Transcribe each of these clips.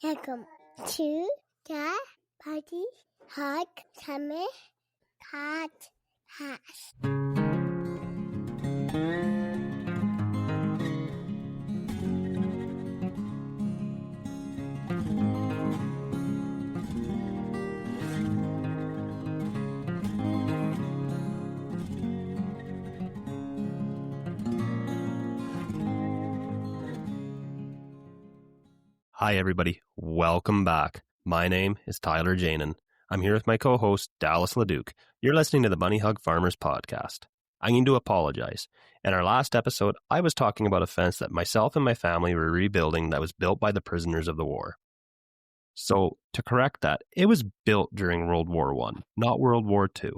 Welcome to the Party Hard Summer Podcast. Hi, everybody. Welcome back. My name is Tyler Janin. I'm here with my co-host, Dallas LeDuc. You're listening to the Bunny Hug Farmers Podcast. I need to apologize. In our last episode, I was talking about a fence that myself and my family were rebuilding that was built by the prisoners of the war. So, to correct that, it was built during World War I, not World War II.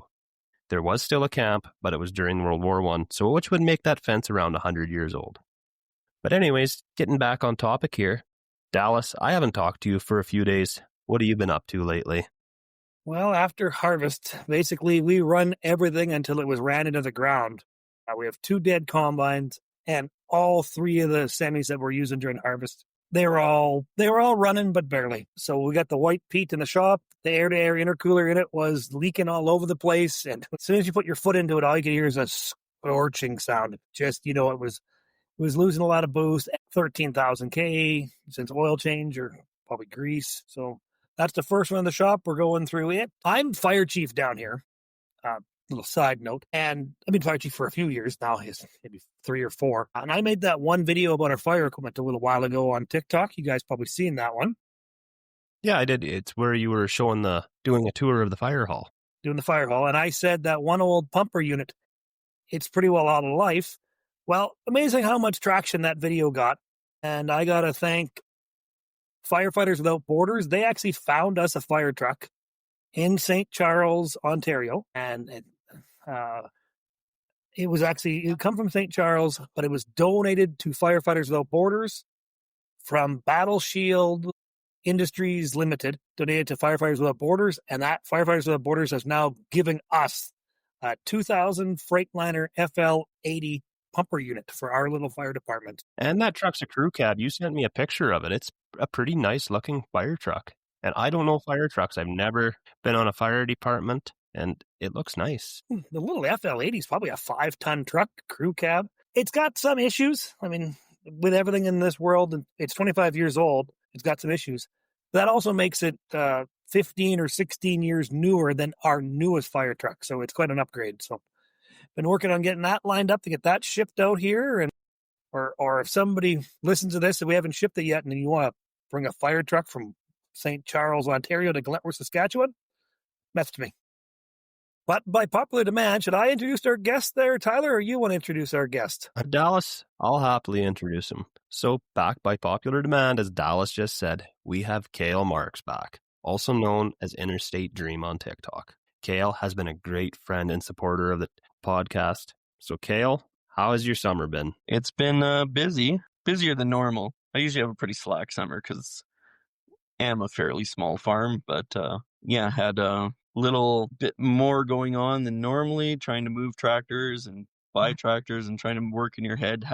There was still a camp, but it was during World War I, so which would make that fence around 100 years old. But anyways, getting back on topic here, Dallas, I haven't talked to you for a few days. What have you been up to lately? Well, after harvest, basically we run everything until it was ran into the ground. We have 2 dead combines, and all 3 of the semis that we're using during harvest, they were all running, but barely. So we got the white peat in the shop. The air-to-air intercooler in it was leaking all over the place, and as soon as you put your foot into it, all you could hear is a scorching sound. Just, it was losing a lot of boost. 13,000 K since oil change or probably grease. So that's the first one in the shop. We're going through it. I'm fire chief down here. Little side note. And I've been fire chief for a few years now, maybe 3 or 4. And I made that one video about our fire equipment a little while ago on TikTok. You guys probably seen that one. Yeah, I did. It's where you were doing a tour of the fire hall. Doing the fire hall. And I said that one old pumper unit, it's pretty well out of life. Well, amazing how much traction that video got. And I got to thank Firefighters Without Borders. They actually found us a fire truck in St. Charles, Ontario. And it come from St. Charles, but it was donated to Firefighters Without Borders from Battle Shield Industries Limited, donated to Firefighters Without Borders. And that Firefighters Without Borders is now giving us a 2000 Freightliner FL80 pumper unit for our little fire department. And that truck's a crew cab. You sent me a picture of it. It's a pretty nice looking fire truck. And I don't know fire trucks. I've never been on a fire department, and it looks nice. The little FL80 is probably a 5-ton truck, crew cab. It's got some issues. I mean, with everything in this world, it's 25 years old. It's got some issues. That also makes it 15 or 16 years newer than our newest fire truck. So it's quite an upgrade. So been working on getting that lined up to get that shipped out here. And or if somebody listens to this and we haven't shipped it yet and you want to bring a fire truck from St. Charles, Ontario to Glentworth, Saskatchewan, message me. But by popular demand, should I introduce our guest there, Tyler, or you want to introduce our guest? Dallas, I'll happily introduce him. So back by popular demand, as Dallas just said, we have Kale Marks back, also known as Interstate Dream on TikTok. Kale has been a great friend and supporter of the podcast. So Kale, how has your summer been? It's been busier than normal. I usually have a pretty slack summer because I am a fairly small farm, but had a little bit more going on than normally, trying to move tractors and buy tractors and trying to work in your head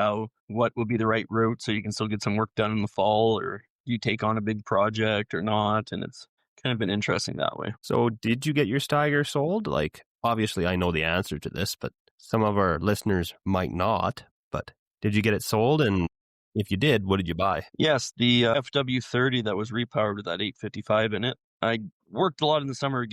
what will be the right route so you can still get some work done in the fall, or you take on a big project or not, and it's kind of been interesting that way. So did you get your Steiger sold? Like, obviously I know the answer to this, but some of our listeners might not. But did you get it sold? And if you did, what did you buy? Yes, the FW30 that was repowered with that 855 in it. I worked a lot in the summer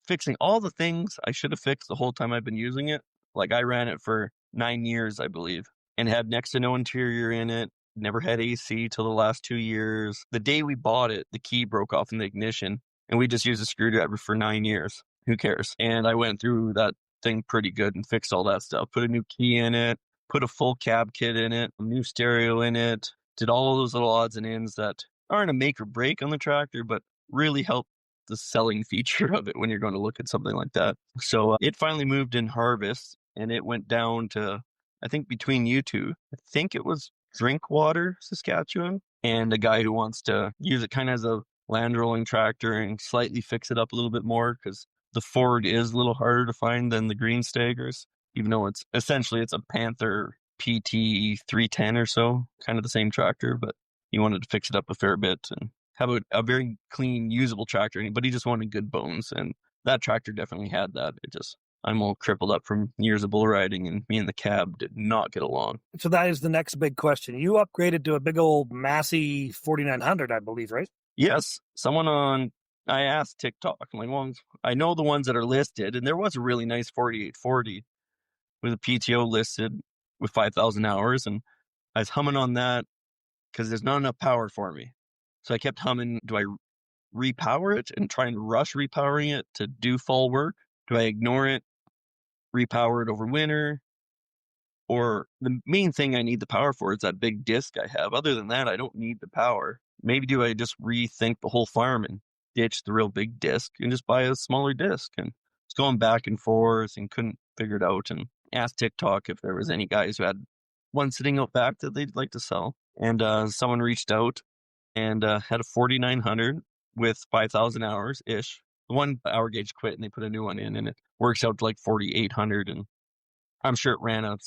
fixing all the things I should have fixed the whole time I've been using it. Like, I ran it for 9 years, I believe, and had next to no interior in it. Never had AC till the last 2 years. The day we bought it, the key broke off in the ignition, and we just used a screwdriver for 9 years. Who cares? And I went through that thing pretty good and fixed all that stuff. Put a new key in it, put a full cab kit in it, a new stereo in it, did all of those little odds and ends that aren't a make or break on the tractor, but really help the selling feature of it when you're going to look at something like that. So it finally moved in harvest, and it went down to, I think between you two, I think it was Drinkwater, Saskatchewan, and a guy who wants to use it kind of as a land rolling tractor and slightly fix it up a little bit more, because the Ford is a little harder to find than the Green Stagers, even though it's a Panther PT 310 or so, kind of the same tractor, but he wanted to fix it up a fair bit and have a very clean, usable tractor, but he just wanted good bones. And that tractor definitely had that. I'm all crippled up from years of bull riding, and me and the cab did not get along. So that is the next big question. You upgraded to a big old Massey 4900, I believe, right? Yes. I asked TikTok, I'm like, well, I know the ones that are listed, and there was a really nice 4840 with a PTO listed with 5,000 hours, and I was humming on that because there's not enough power for me. So I kept humming, do I repower it and try and rush repowering it to do fall work? Do I ignore it, repower it over winter? Or the main thing I need the power for is that big disc I have. Other than that, I don't need the power. Maybe do I just rethink the whole farm and ditch the real big disc and just buy a smaller disc? And it's going back and forth and couldn't figure it out, and asked TikTok if there was any guys who had one sitting out back that they'd like to sell. And someone reached out and had a 4900 with 5,000 hours ish. The one hour gauge quit and they put a new one in, and it works out to like 4,800. And I'm sure it ran out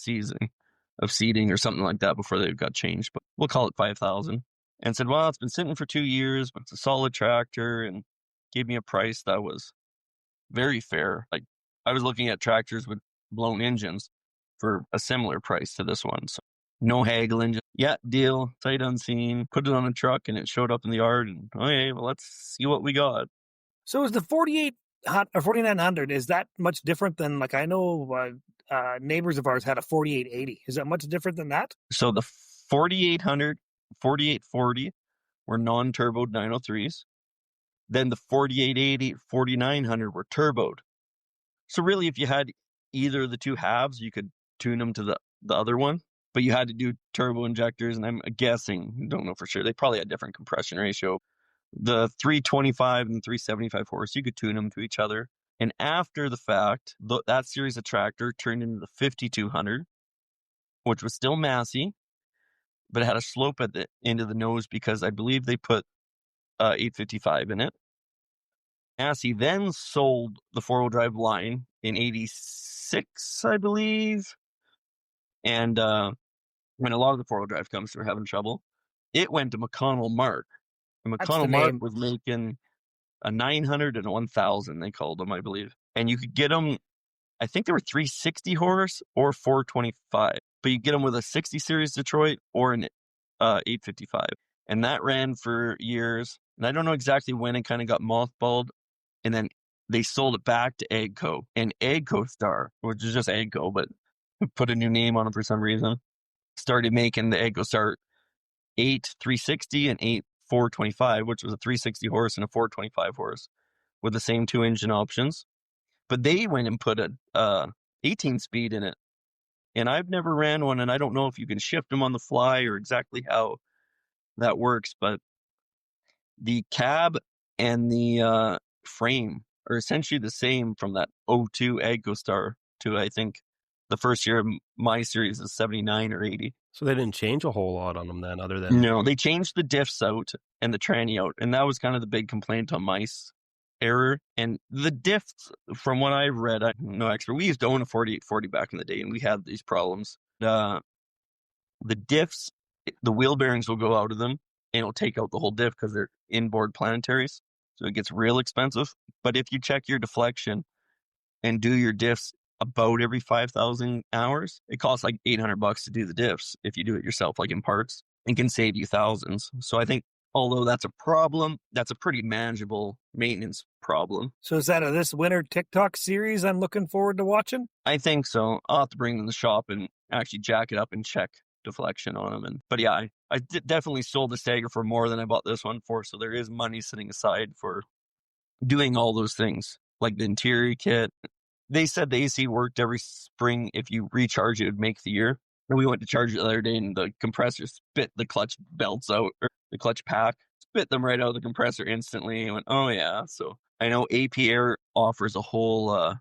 of seeding or something like that before they got changed, but we'll call it 5,000. And said, well, it's been sitting for 2 years, but it's a solid tractor, and gave me a price that was very fair. Like, I was looking at tractors with blown engines for a similar price to this one. So no haggling. Yeah, deal, sight unseen, put it on a truck, and it showed up in the yard. And okay, well, let's see what we got. So is the 4900, is that much different than, like, I know neighbors of ours had a 4880. Is that much different than that? So the 4800, 4840 were non-turboed 903s. Then the 4880, 4900 were turboed. So really, if you had either of the two halves, you could tune them to the other one. But you had to do turbo injectors, and I'm guessing, don't know for sure, they probably had different compression ratio. The 325 and 375 horse, you could tune them to each other. And after the fact, that series of tractor turned into the 5200, which was still Massey, but it had a slope at the end of the nose because I believe they put 855 in it. Massey then sold the four-wheel drive line in 86, I believe. And when a lot of the four-wheel drive companies were having trouble, it went to McConnell Mark. And McConnell Mark was making a 900 and a 1000, they called them, I believe. And you could get them, I think they were 360 horse or 425. But you get them with a 60 series Detroit or an 855. And that ran for years. And I don't know exactly when it kind of got mothballed. And then they sold it back to AGCO. And AGCO Star, which is just AGCO, but put a new name on it for some reason, started making the AGCO Star 8 360 and 8 425, which was a 360 horse and a 425 horse with the same two engine options. But they went and put a 18 speed in it. And I've never ran one, and I don't know if you can shift them on the fly or exactly how that works, but the cab and the frame are essentially the same from that 02 AGCO Star to, I think, the first year of my series is 79 or 80. So they didn't change a whole lot on them then, other than... No, they changed the diffs out and the tranny out, and that was kind of the big complaint on my error. And the diffs, from what I've read, I'm no expert. We used to own a 4840 back in the day, and we had these problems. The diffs, the wheel bearings will go out of them, and it'll take out the whole diff because they're inboard planetaries, so it gets real expensive. But if you check your deflection and do your diffs about every 5,000 hours, it costs like $800 to do the diffs if you do it yourself, like in parts, and can save you thousands. So I think, although that's a problem, that's a pretty manageable maintenance problem. So is that this winter TikTok series I'm looking forward to watching? I think so. I'll have to bring them to the shop and actually jack it up and check deflection on them. But yeah, I definitely sold the Stagger for more than I bought this one for, so there is money sitting aside for doing all those things, like the interior kit. They said the AC worked every spring. If you recharge it, it would make the year. And we went to charge it the other day, and the compressor spit the clutch belts out, or the clutch pack, spit them right out of the compressor instantly. And went, oh yeah. So I know AP Air offers a whole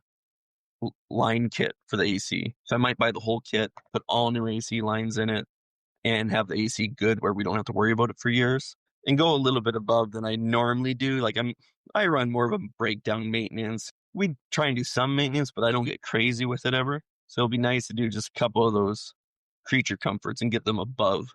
line kit for the AC. So I might buy the whole kit, put all new AC lines in it, and have the AC good where we don't have to worry about it for years. And go a little bit above than I normally do. Like I run more of a breakdown maintenance. We try and do some maintenance, but I don't get crazy with it ever. So it'll be nice to do just a couple of those creature comforts and get them above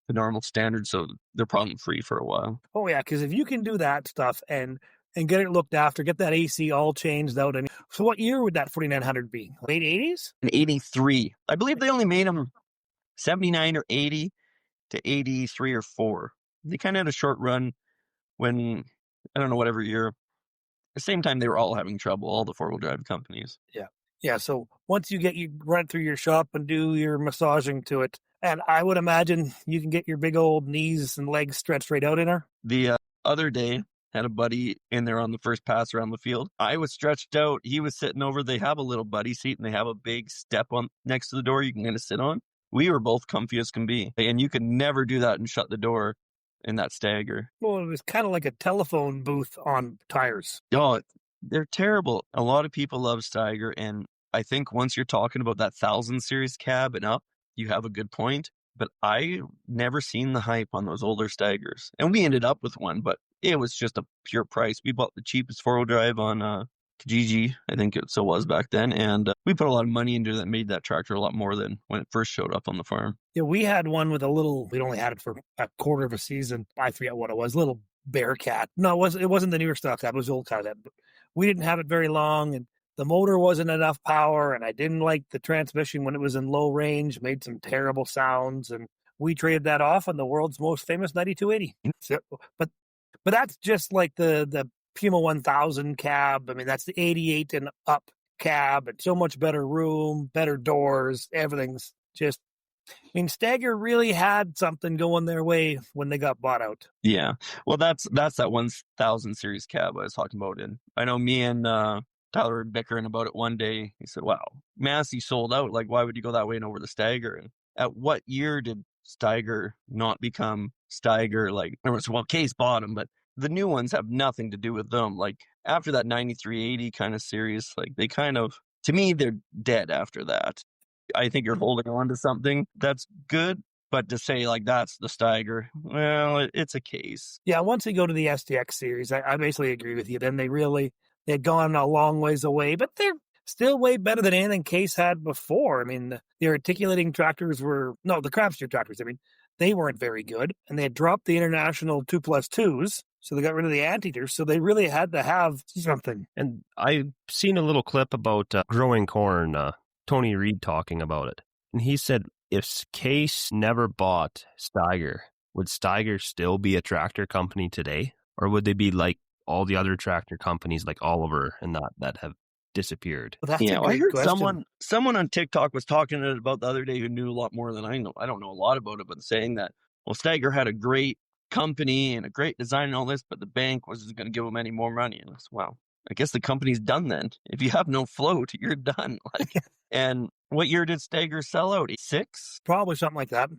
the normal standard, so they're problem free for a while. Oh yeah, because if you can do that stuff and get it looked after, get that AC all changed out. I mean, so what year would that 4900 be? Late 80s? In 83, I believe they only made them 79 or 80 to 83 or 4. They kind of had a short run when, I don't know, whatever year. At the same time, they were all having trouble, all the four-wheel drive companies. Yeah, so once you run it through your shop and do your massaging to it, and I would imagine you can get your big old knees and legs stretched right out in her. The other day, had a buddy in there on the first pass around the field. I was stretched out. He was sitting over. They have a little buddy seat, and they have a big step on next to the door you can kind of sit on. We were both comfy as can be, and you could never do that and shut the door in that Stagger. Well, it was kind of like a telephone booth on tires. Oh, they're terrible. A lot of people love Steiger, and I think once you're talking about that 1000 series cab and up, you have a good point. But I never seen the hype on those older Steigers, and we ended up with one, but it was just a pure price. We bought the cheapest four-wheel drive on Kijiji, I think it still was back then, and we put a lot of money into that, made that tractor a lot more than when it first showed up on the farm. Yeah, we had one with we'd only had it for a quarter of a season. I forget what it was, little Bearcat. No, it wasn't the newer stock cab, it was the old cab. We didn't have it very long, and the motor wasn't enough power, and I didn't like the transmission when it was in low range, made some terrible sounds, and we traded that off on the world's most famous 9280. So, but that's just like the Puma 1000 cab. I mean, that's the 88 and up cab, and so much better room, better doors, everything's just... I mean, Stagger really had something going their way when they got bought out. Yeah. Well, that's that 1000 series cab I was talking about. And I know me and Tyler were bickering about it one day. He said, wow, Massey sold out. Like, why would you go that way and over the Stagger? And at what year did Steiger not become Steiger? Like, Case bought them, but the new ones have nothing to do with them. Like, after that 9380 kind of series, like, they kind of, to me, they're dead after that. I think you're holding on to something that's good, but to say like that's the Steiger, well, it's a Case. Yeah, once they go to the STX series, I basically agree with you. Then they'd gone a long ways away, but they're still way better than anything Case had before. I mean, the articulating tractors the Crabster tractors, I mean, they weren't very good, and they had dropped the international 2+2s, so they got rid of the anteaters, so they really had to have something. And I've seen a little clip about growing corn, Tony Reed talking about it. And he said if Case never bought Steiger, would Steiger still be a tractor company today? Or would they be like all the other tractor companies like Oliver and that have disappeared? Well, that's a I great heard question. someone on TikTok was talking about the other day who knew a lot more than I know. I don't know a lot about it, but saying that, well, Steiger had a great company and a great design and all this, but the bank wasn't going to give them any more money. And I said, wow, I guess the company's done then. If you have no float, you're done. And what year did Steiger sell out? 86? Probably something like that.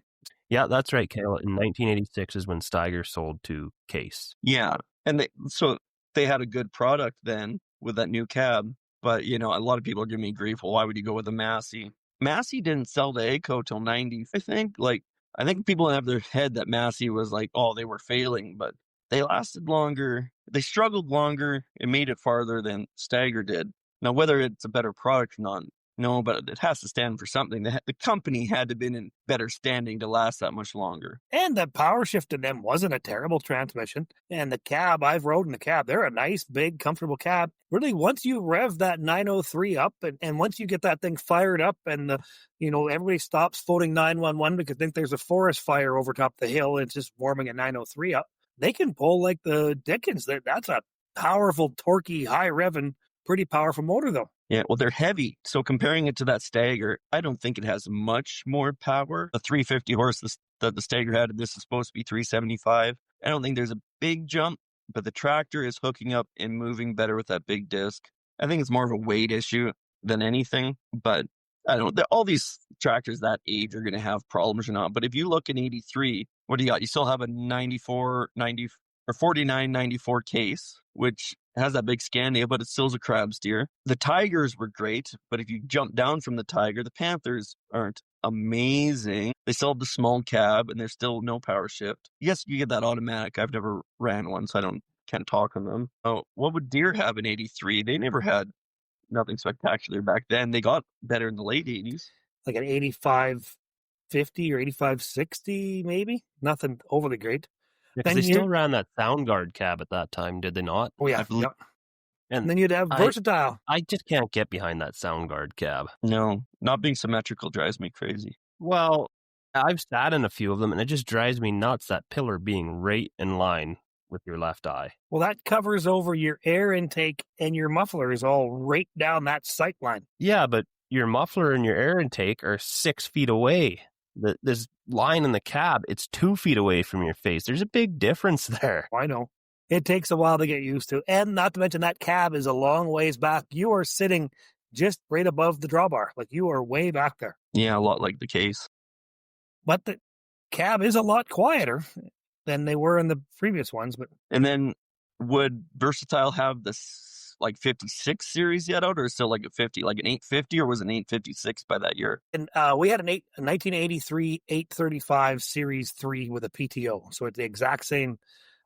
Yeah, that's right, Kale. In 1986 is when Steiger sold to Case. Yeah. And so they had a good product then with that new cab. But, a lot of people are giving me grief. Well, why would you go with a Massey? Massey didn't sell to ACO till 90, I think. I think people have their head that Massey was like, oh, they were failing, but they lasted longer. They struggled longer and made it farther than Steiger did. Now, whether it's a better product or not, no, but it has to stand for something. The company had to have been in better standing to last that much longer. And the power shift in them wasn't a terrible transmission. And the cab, I've rode in the cab. They're a nice, big, comfortable cab. Really, once you rev that 903 up and once you get that thing fired up and everybody stops voting 911 because they think there's a forest fire over top the hill and it's just warming a 903 up, they can pull like the Dickens. That's a powerful, torquey, high revving, pretty powerful motor though. Yeah, well, they're heavy. So comparing it to that Steiger, I don't think it has much more power. The 350 horse that the Steiger had, this is supposed to be 375. I don't think there's a big jump, but the tractor is hooking up and moving better with that big disc. I think it's more of a weight issue than anything, but I don't know. All these tractors that age are going to have problems or not. But if you look in 83, what do you got? You still have a 4994 Case, which has that big Scandia, but it still is a crab steer. The Tigers were great, but if you jump down from the Tiger, the Panthers aren't amazing. They still have the small cab, and there's still no power shift. Yes, you get that automatic. I've never ran one, so can't talk on them. Oh, what would Deere have in 83? They never had nothing spectacular back then. They got better in the late 80s. Like an 85 50 or 85, 60, maybe. Nothing overly great. Because Then they you- still ran that sound guard cab at that time, did they not? Oh, yeah. I believe- yeah. And And then you'd have Versatile. I just can't get behind that sound guard cab. No, not being symmetrical drives me crazy. Well, I've sat in a few of them, and it just drives me nuts, that pillar being right in line with your left eye. Well, that covers over your air intake, and your muffler is all right down that sight line. Yeah, but your muffler and your air intake are 6 feet away. This line in the cab, it's 2 feet away from your face. There's a big difference there. I know. It takes a while to get used to. And not to mention that cab is a long ways back. You are sitting just right above the drawbar. Like, you are way back there. Yeah, a lot like the case. But the cab is a lot quieter than they were in the previous ones. But And then would Versatile have this like 56 series yet out, or still like a 50, like an 850, or was it an 856 by that year? and we had a 1983 835 Series 3 with a PTO. So it's the exact same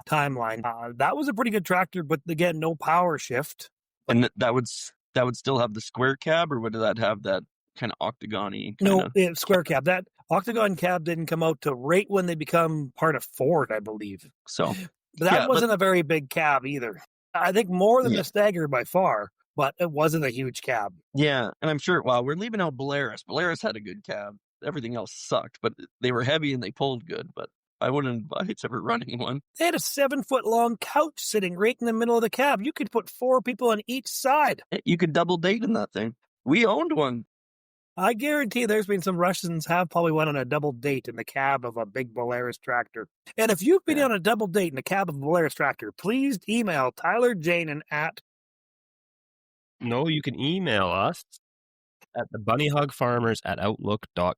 timeline. That was a pretty good tractor, but again, no power shift. And that would still have the square cab, or would that have that kind of octagon-y No, square cab. That octagon cab didn't come out to right when they become part of Ford, I believe. So But that Yeah, wasn't a very big cab either. I think more than Yeah. the Stagger by far, but it wasn't a huge cab. yeah, and I'm sure. Wow, we're leaving out Polaris. Polaris had a good cab. Everything else sucked, but they were heavy and they pulled good. But I wouldn't advise ever running one. They had a 7-foot long couch sitting right in the middle of the cab. You could put 4 people on each side. You could double date in that thing. We owned one. I guarantee there's been some Russians have probably went on a double date in the cab of a big Polaris tractor. And if you've been Yeah. on a double date in the cab of a Polaris tractor, please email Tyler Janin at No, you can email us at thebunnyhugfarmers@outlook.com.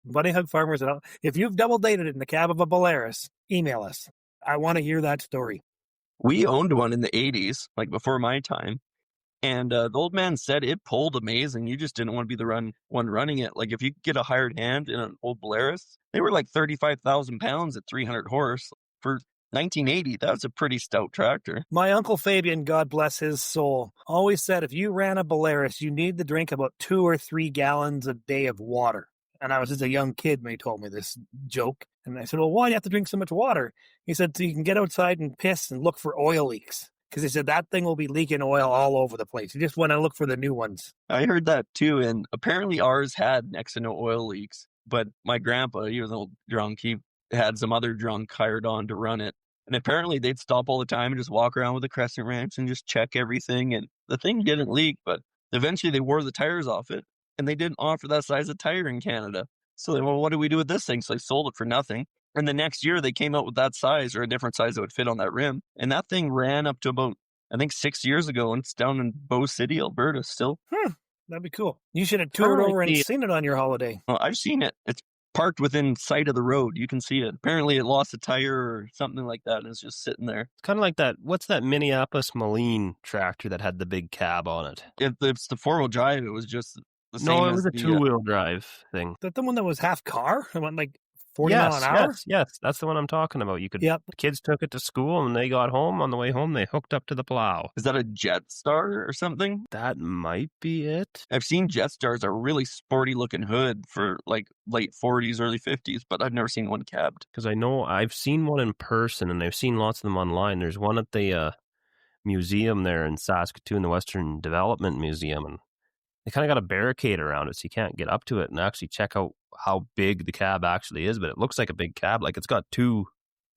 Buddy Hug Farmers. If you've double dated in the cab of a Polaris, email us. I want to hear that story. We owned one in the 80s, like before my time. And the old man said it pulled amazing. You just didn't want to be the one running it. Like if you could get a hired hand in an old Polaris, they were like 35,000 pounds at 300 horse. For 1980, that was a pretty stout tractor. My Uncle Fabian, God bless his soul, always said if you ran a Polaris, you need to drink about 2 or 3 gallons a day of water. And I was just a young kid when he told me this joke. And I said, well, why do you have to drink so much water? He said, so you can get outside and piss and look for oil leaks. Because he said that thing will be leaking oil all over the place. You just want to look for the new ones. I heard that too. And apparently ours had next to no oil leaks. But my grandpa, he was an old drunk. He had some other drunk hired on to run it. And apparently they'd stop all the time and just walk around with a crescent wrench and just check everything. And the thing didn't leak, but eventually they wore the tires off it. And they didn't offer that size of tire in Canada. So they, well, what do we do with this thing? So they sold it for nothing. And the next year they came out with that size, or a different size that would fit on that rim. And that thing ran up to about, I think, 6 years ago. And it's down in Bow City, Alberta still. That'd be cool. You should have toured over and seen it on your holiday. Well, I've seen it. It's parked within sight of the road. You can see it. Apparently it lost a tire or something like that. And it's just sitting there. It's kind of like that. What's that Minneapolis Moline tractor that had the big cab on it? If it's the 4-wheel drive, it was just the same. No, it as was a the, 2-wheel drive thing. Is that the one that was half car? It went like 40 mile an hour? Yes, that's the one I'm talking about. You could. Yep. The kids took it to school, and they got home. On the way home, they hooked up to the plow. Is that a Jetstar or something? That might be it. I've seen Jetstars, a really sporty looking hood for like late 40s, early 50s, but I've never seen one cabbed. Because I know I've seen one in person, and I've seen lots of them online. There's one at the museum there in Saskatoon, the Western Development Museum, and they kind of got a barricade around it, so you can't get up to it and actually check out how big the cab actually is. But it looks like a big cab. Like it's got 2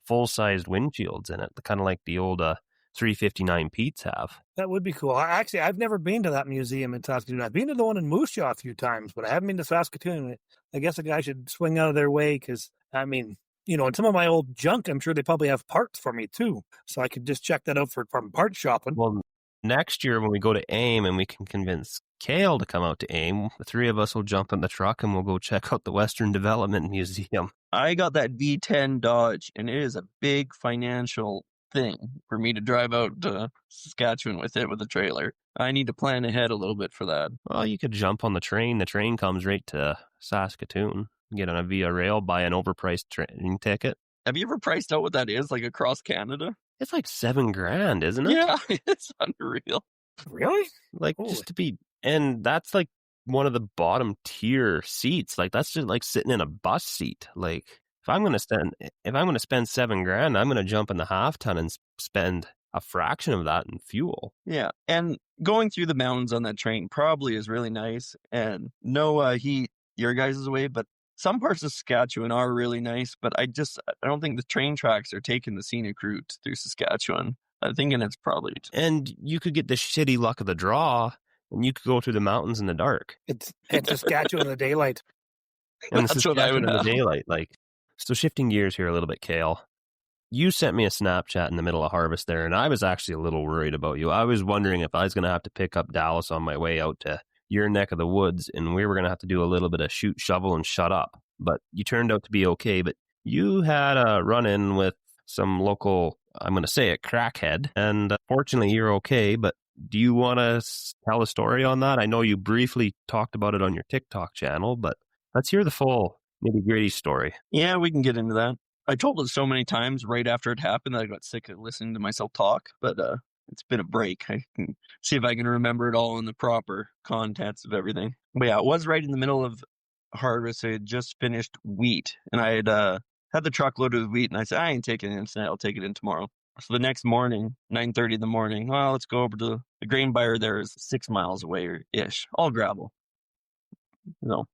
full-sized windshields in it, kind of like the old 359 Pete's have. That would be cool. I've never been to that museum in Saskatoon. I've been to the one in Moose Jaw a few times, but I haven't been to Saskatoon. I guess a guy should swing out of their way because, I mean, you know, in some of my old junk, I'm sure they probably have parts for me too. So I could just check that out from part shopping. Well, next year when we go to AIM and we can convince Kale to come out to AIM, the 3 of us will jump in the truck and we'll go check out the Western Development Museum. I got that V10 Dodge, and it is a big financial thing for me to drive out to Saskatchewan with it with a trailer. I need to plan ahead a little bit for that. Well, you could jump on the train. The train comes right to Saskatoon. Get on a Via Rail, buy an overpriced train ticket. Have you ever priced out what that is, like across Canada? It's like $7,000, isn't it? Yeah, it's unreal. Really? Like Holy. just to be, and that's like one of the bottom tier seats. Like, that's just like sitting in a bus seat. Like, if I'm going to spend $7,000, I'm going to jump in the half ton and spend a fraction of that in fuel. Yeah, and going through the mountains on that train probably is really nice, and no heat your guys' way, but some parts of Saskatchewan are really nice, but I don't think the train tracks are taking the scenic route through Saskatchewan. I'm thinking it's probably... And you could get the shitty luck of the draw, and you could go through the mountains in the dark. It's Saskatchewan in the daylight. And That's what I would Saskatchewan in the have. daylight. Like, so shifting gears here a little bit, Kale. You sent me a Snapchat in the middle of harvest there, and I was actually a little worried about you. I was wondering if I was going to have to pick up Dallas on my way out to your neck of the woods, and we were going to have to do a little bit of shoot, shovel, and shut up. But you turned out to be okay. But you had a run-in with some local, I'm going to say it, crackhead, and fortunately you're okay. But do you want to tell a story on that? I know you briefly talked about it on your TikTok channel, but let's hear the full nitty-gritty story. Yeah, we can get into that. I told it so many times right after it happened that I got sick of listening to myself talk, but it's been a break. I can see if I can remember it all in the proper contents of everything. But yeah, it was right in the middle of harvest. I had just finished wheat, and I had the truck loaded with wheat, and I said, I ain't taking it in tonight, I'll take it in tomorrow. So the next morning, 9:30 in the morning, well, let's go over to the grain buyer there is 6 miles away or ish, all gravel. No.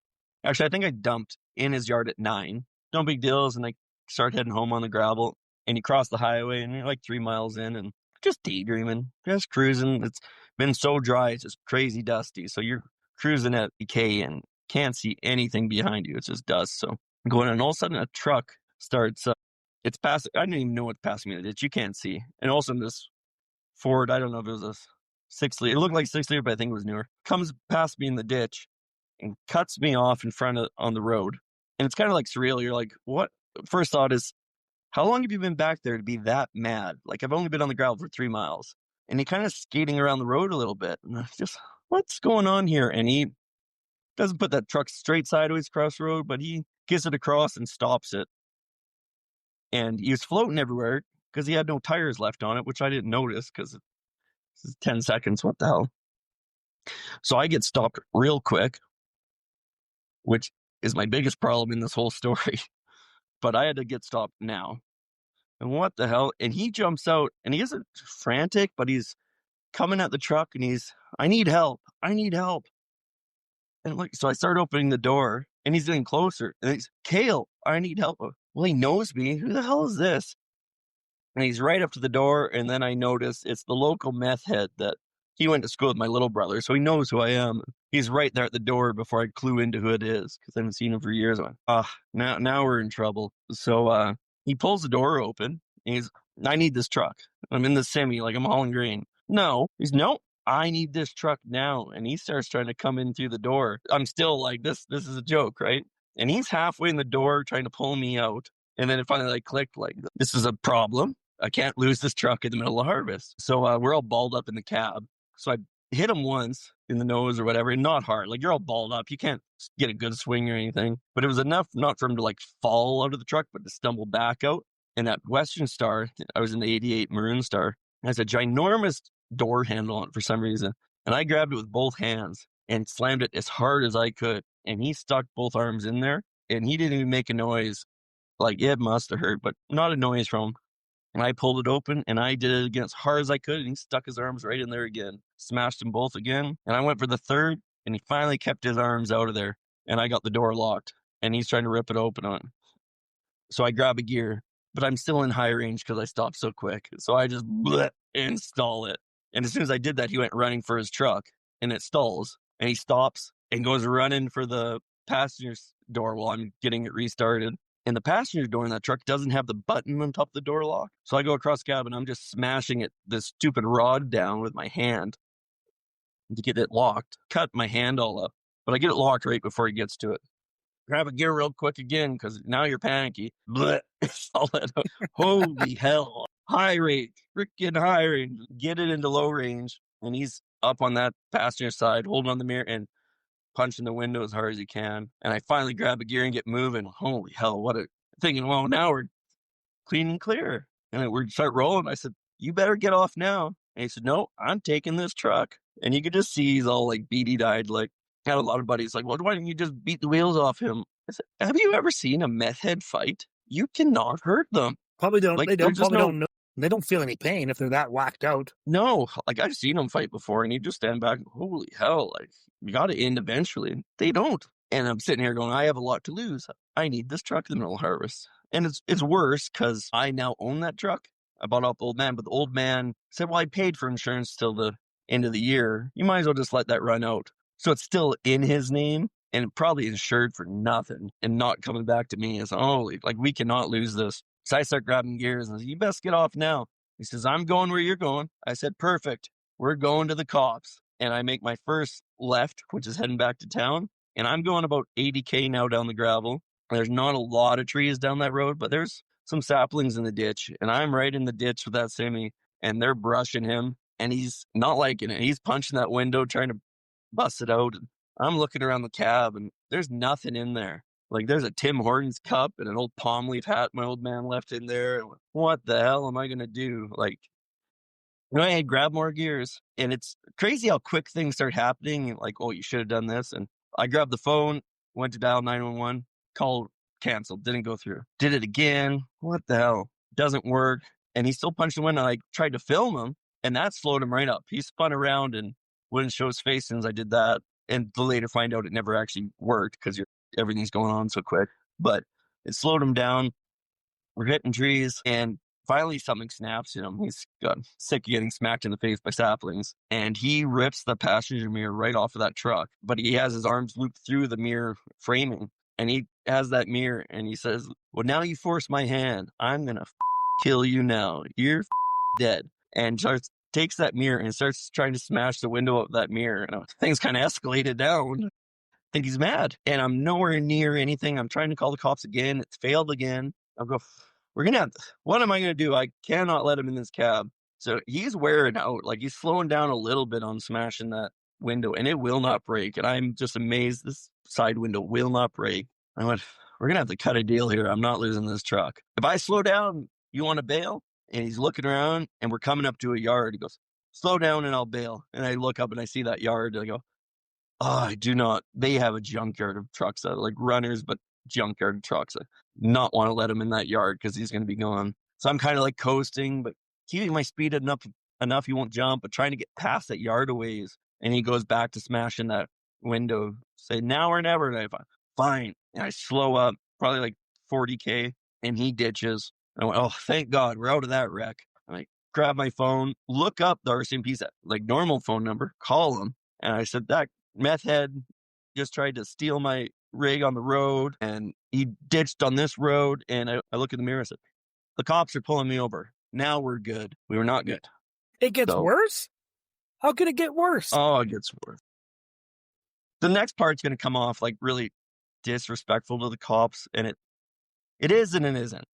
Actually, I think I dumped in his yard at 9. No big deals, and I start heading home on the gravel, and you cross the highway, and you're like 3 miles in, and just daydreaming, just cruising. It's been so dry, it's just crazy dusty. So you're cruising at EK and can't see anything behind you. It's just dust. So I'm going, and all of a sudden a truck starts. It's passing. I didn't even know what's passing me in the ditch. You can't see. And all of a sudden this Ford, I don't know if it was a 6-liter. It looked like 6-liter, but I think it was newer. Comes past me in the ditch and cuts me off in front of on the road. And it's kind of like surreal. You're like, what? First thought is, how long have you been back there to be that mad? Like, I've only been on the gravel for 3 miles. And he kind of skating around the road a little bit. And I just, what's going on here? And he doesn't put that truck straight sideways across the road, but he gets it across and stops it. And he was floating everywhere because he had no tires left on it, which I didn't notice because it's 10 seconds. What the hell? So I get stopped real quick, which is my biggest problem in this whole story. But I had to get stopped now. And what the hell? And he jumps out, and he isn't frantic, but he's coming at the truck, and he's, I need help. I need help. And like, so I start opening the door, and he's getting closer. And he's, Kale, I need help. Well, he knows me. Who the hell is this? And he's right up to the door, and then I notice it's the local meth head that he went to school with my little brother, so he knows who I am. He's right there at the door before I clue into who it is, because I haven't seen him for years. I went, now we're in trouble. So he pulls the door open. And I need this truck. I'm in the semi, like I'm hauling grain. No, I need this truck now. And he starts trying to come in through the door. I'm still like, this is a joke, right? And he's halfway in the door trying to pull me out. And then it finally like clicked, like, this is a problem. I can't lose this truck in the middle of harvest. So we're all balled up in the cab. So I hit him once in the nose or whatever, and not hard. Like, you're all balled up. You can't get a good swing or anything. But it was enough not for him to like fall out of the truck, but to stumble back out. And that Western Star, I was in the 88 Maroon Star, has a ginormous door handle on it for some reason. And I grabbed it with both hands and slammed it as hard as I could. And he stuck both arms in there, and he didn't even make a noise. Like, it must have hurt, but not a noise from him. And I pulled it open, and I did it again as hard as I could, and he stuck his arms right in there again. Smashed them both again, and I went for the third, and he finally kept his arms out of there, and I got the door locked, and he's trying to rip it open on. So I grab a gear, but I'm still in high range because I stopped so quick. So I just install it. And as soon as I did that, he went running for his truck, and it stalls, and he stops and goes running for the passenger's door while I'm getting it restarted. And the passenger door in that truck doesn't have the button on top of the door lock. So I go across the cab, and I'm just smashing this stupid rod down with my hand to get it locked. Cut my hand all up, but I get it locked right before he gets to it. Grab a gear real quick again, because now you're panicky. Holy hell. High range, freaking high range. Get it into low range. And he's up on that passenger side, holding on the mirror and punching the window as hard as he can. And I finally grab a gear and get moving. Holy hell, thinking, well, now we're clean and clear. And we start rolling. I said, you better get off now. And he said, no, I'm taking this truck. And you could just see he's all like beady-eyed, like, I had a lot of buddies like, well, why didn't you just beat the wheels off him? I said, have you ever seen a meth head fight? You cannot hurt them. Probably don't. Like, They there's don't. just Probably no, don't know. They don't feel any pain if they're that whacked out. no, like I've seen them fight before and you just stand back, holy hell, like you got to end eventually. They don't. And I'm sitting here going, I have a lot to lose. I need this truck in the middle of harvest. And it's worse because I now own that truck. I bought off the old man, but the old man said, well, I paid for insurance till the end of the year. You might as well just let that run out. So it's still in his name and probably insured for nothing and not coming back to me. It's holy, like we cannot lose this. So I start grabbing gears and I said, you best get off now. He says, I'm going where you're going. I said, perfect. We're going to the cops. And I make my first left, which is heading back to town. And I'm going about 80K now down the gravel. There's not a lot of trees down that road, but there's some saplings in the ditch. And I'm right in the ditch with that semi. And they're brushing him. And he's not liking it. He's punching that window, trying to bust it out. And I'm looking around the cab and there's nothing in there. Like there's a Tim Hortons cup and an old palm leaf hat my old man left in there. What the hell am I going to do? Like, I had grabbed more gears and it's crazy how quick things start happening. Like, oh, you should have done this. And I grabbed the phone, went to dial 911, call canceled, didn't go through. Did it again. What the hell? Doesn't work. And he still punched the window. I tried to film him and that slowed him right up. He spun around and wouldn't show his face since I did that. And to later find out it never actually worked because everything's going on so quick. But it slowed him down. We're hitting trees and finally something snaps in him. He's got sick of getting smacked in the face by saplings. And he rips the passenger mirror right off of that truck. But he has his arms looped through the mirror framing. And he has that mirror and he says, well, now you force my hand. I'm going to kill you now. You're dead. And takes that mirror and starts trying to smash the window of that mirror. And things kind of escalated down. I think he's mad. And I'm nowhere near anything. I'm trying to call the cops again. It's failed again. I'll go, what am I going to do? I cannot let him in this cab. So he's wearing out. Like he's slowing down a little bit on smashing that window and it will not break. And I'm just amazed this side window will not break. I went, we're going to have to cut a deal here. I'm not losing this truck. If I slow down, you want to bail? And he's looking around and we're coming up to a yard. He goes, slow down and I'll bail. And I look up and I see that yard and I go, oh, I do not. They have a junkyard of trucks that are like runners, but junkyard trucks. I not want to let him in that yard because he's going to be gone. So I'm kind of like coasting, but keeping my speed enough he won't jump, but trying to get past that yard a ways. And he goes back to smashing that window. Say now or never. And I fine. And I slow up probably like 40K and he ditches. And I went, oh, thank God we're out of that wreck. And I grab my phone, look up the RCMP's like normal phone number, call him. And I said, that meth head just tried to steal my rig on the road and he ditched on this road. And I look in the mirror and said, the cops are pulling me over. Now we're good. We were not good. It gets worse? How could it get worse? Oh, it gets worse. The next part's going to come off like really disrespectful to the cops. And it is and it isn't.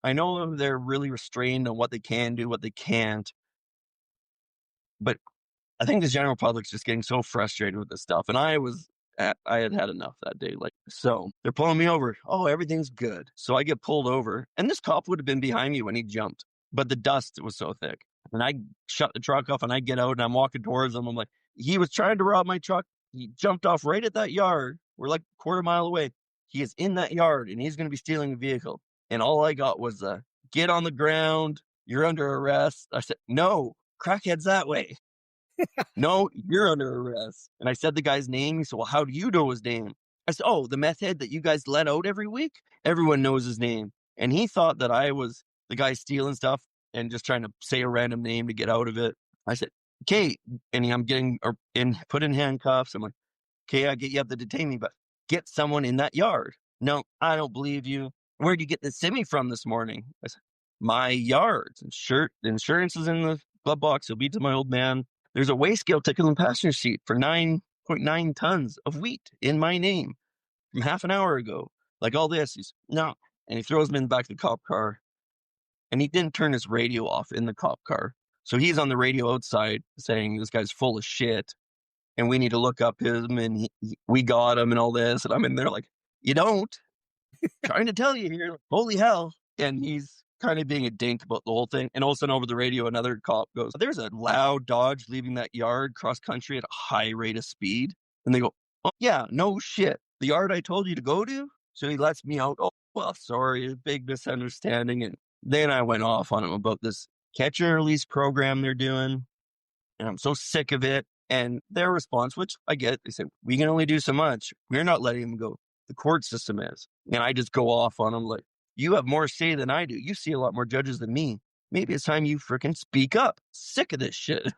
I know they're really restrained on what they can do, what they can't. But I think the general public's just getting so frustrated with this stuff. And I had had enough that day. Like, so they're pulling me over. Oh, everything's good. So I get pulled over and this cop would have been behind me when he jumped, but the dust was so thick. And I shut the truck off and I get out and I'm walking towards him. I'm like, he was trying to rob my truck. He jumped off right at that yard. We're like a quarter mile away. He is in that yard and he's going to be stealing a vehicle. And all I got was get on the ground. You're under arrest. I said, no, crackhead's that way. No, you're under arrest. And I said the guy's name. He said, well, how do you know his name? I said, oh, the meth head that you guys let out every week? Everyone knows his name. And he thought that I was the guy stealing stuff and just trying to say a random name to get out of it. I said, okay. And I'm getting put in handcuffs. I'm like, okay, I get you up to detain me, but get someone in that yard. No, I don't believe you. Where'd you get the semi from this morning? I said, my yards and insurance is in the glove box. It'll be to my old man. There's a weigh scale ticket on the passenger seat for 9.9 tons of wheat in my name from half an hour ago. Like all this, he's no. And he throws me in the back of the cop car. And he didn't turn his radio off in the cop car. So he's on the radio outside saying this guy's full of shit. And we need to look up him and we got him and all this. And I'm in there like, you don't. Trying to tell you here, holy hell. And he's kind of being a dink about the whole thing. And all of a sudden over the radio, another cop goes, there's a loud Dodge leaving that yard cross country at a high rate of speed. And they go, Oh, yeah, no shit. The yard I told you to go to? So he lets me out. Oh, well, sorry, a big misunderstanding. And then I went off on him about this catch and release program they're doing. And I'm so sick of it. And their response, which I get, they said, we can only do so much. We're not letting them go. The court system is. And I just go off on them like, you have more say than I do. You see a lot more judges than me. Maybe it's time you freaking speak up. Sick of this shit.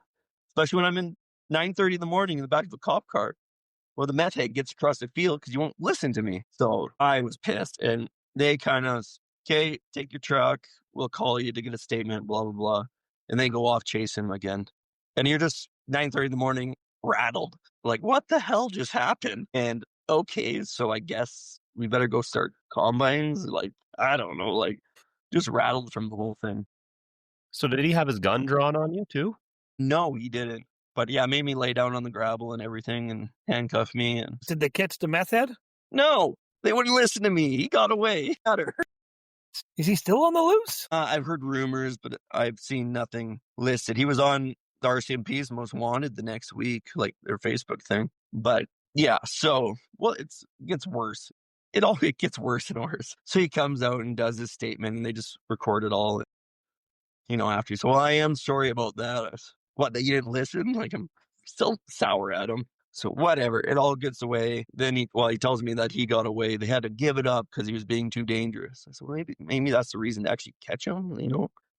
Especially when I'm in 9:30 in the morning in the back of a cop car. Well, the meth head gets across the field because you won't listen to me. So I was pissed. And they kind of, okay, take your truck. We'll call you to get a statement, blah, blah, blah. And they go off chasing him again. And you're just 9:30 in the morning, rattled. Like, what the hell just happened? And okay, so I guess we better go start combines. Like, I don't know, like just rattled from the whole thing. So did he have his gun drawn on you too? No, he didn't. But yeah, made me lay down on the gravel and everything and handcuff me. And Did they catch the meth head? no, they wouldn't listen to me. He got away. Got her. Is he still on the loose? I've heard rumors, but I've seen nothing listed. He was on the RCMP's Most Wanted the next week, like their Facebook thing. But yeah, so, well, it gets worse. It gets worse and worse. So he comes out and does his statement and they just record it all, after. So, well, I am sorry about that. What, that you didn't listen? Like, I'm still sour at him. So whatever, it all gets away. Then he tells me that he got away. They had to give it up because he was being too dangerous. I said, well, maybe that's the reason to actually catch him,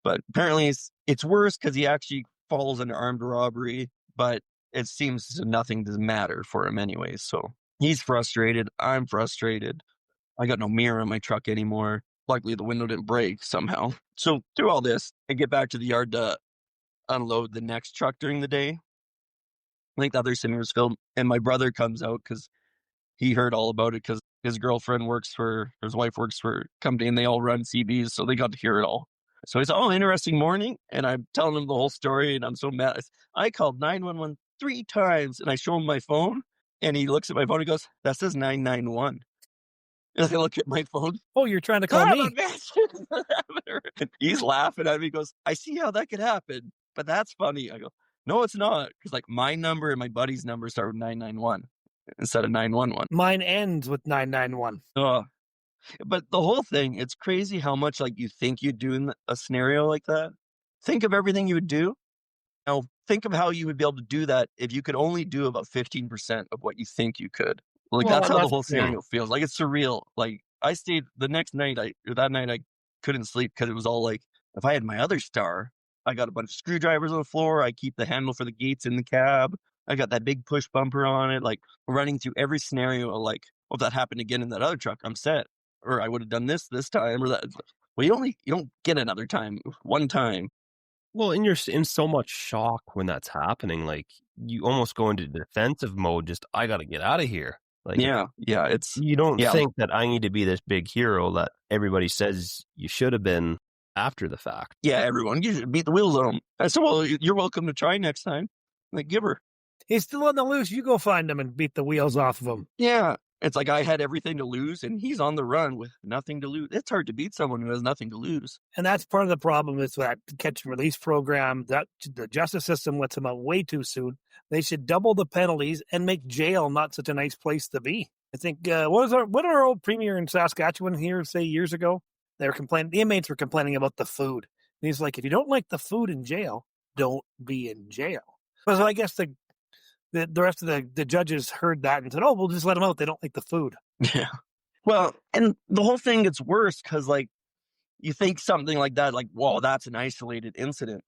But apparently it's worse because he actually falls into armed robbery, but it seems nothing to matter for him anyways. So he's frustrated. I'm frustrated. I got no mirror in my truck anymore. Luckily, the window didn't break somehow. So through all this, I get back to the yard to unload the next truck during the day. I think the other scene was filmed, and my brother comes out because he heard all about it because his his wife works for a company, and they all run CBs, so they got to hear it all. So he's, oh, interesting morning, and I'm telling him the whole story, and I'm so mad. I called 911 3 times, and I show him my phone, and he looks at my phone and goes, that says 991. And I look at my phone. Oh, you're trying to call me. He's laughing at me. He goes, I see how that could happen, but that's funny. I go, no, it's not. Because like my number and my buddy's number start with 991 instead of 911. Mine ends with 991. But the whole thing, it's crazy how much like you think you'd do in a scenario like that. Think of everything you would do. Now think of how you would be able to do that if you could only do about 15% of what you think you could. Like, Well, that's how the that's- whole scenario feels. Like, it's surreal. Like, I stayed the next night, that night I couldn't sleep because it was all like, if I had my other star, I got a bunch of screwdrivers on the floor. I keep the handle for the gates in the cab. I got that big push bumper on it. Like, running through every scenario, like, well, if that happened again in that other truck, I'm set. Or I would have done this time or that. Well, you don't get another time, one time. Well, and you're in so much shock when that's happening. Like, you almost go into defensive mode. Just, I got to get out of here. Like, Yeah, you don't think that I need to be this big hero that everybody says you should have been after the fact. Yeah, everyone, you should beat the wheels on him. I said, well, you're welcome to try next time. Like, give her. He's still on the loose. You go find him and beat the wheels off of him. Yeah. It's like I had everything to lose, and he's on the run with nothing to lose. It's hard to beat someone who has nothing to lose. And that's part of the problem is that catch and release program, that the justice system lets them out way too soon. They should double the penalties and make jail not such a nice place to be. I think, what did our old premier in Saskatchewan here say years ago? They were complaining, the inmates were complaining about the food. And he's like, if you don't like the food in jail, don't be in jail. So I guess the rest of the judges heard that and said, oh, we'll just let them out. They don't like the food. Yeah. Well, and the whole thing gets worse because, like, you think something like that, like, whoa, that's an isolated incident.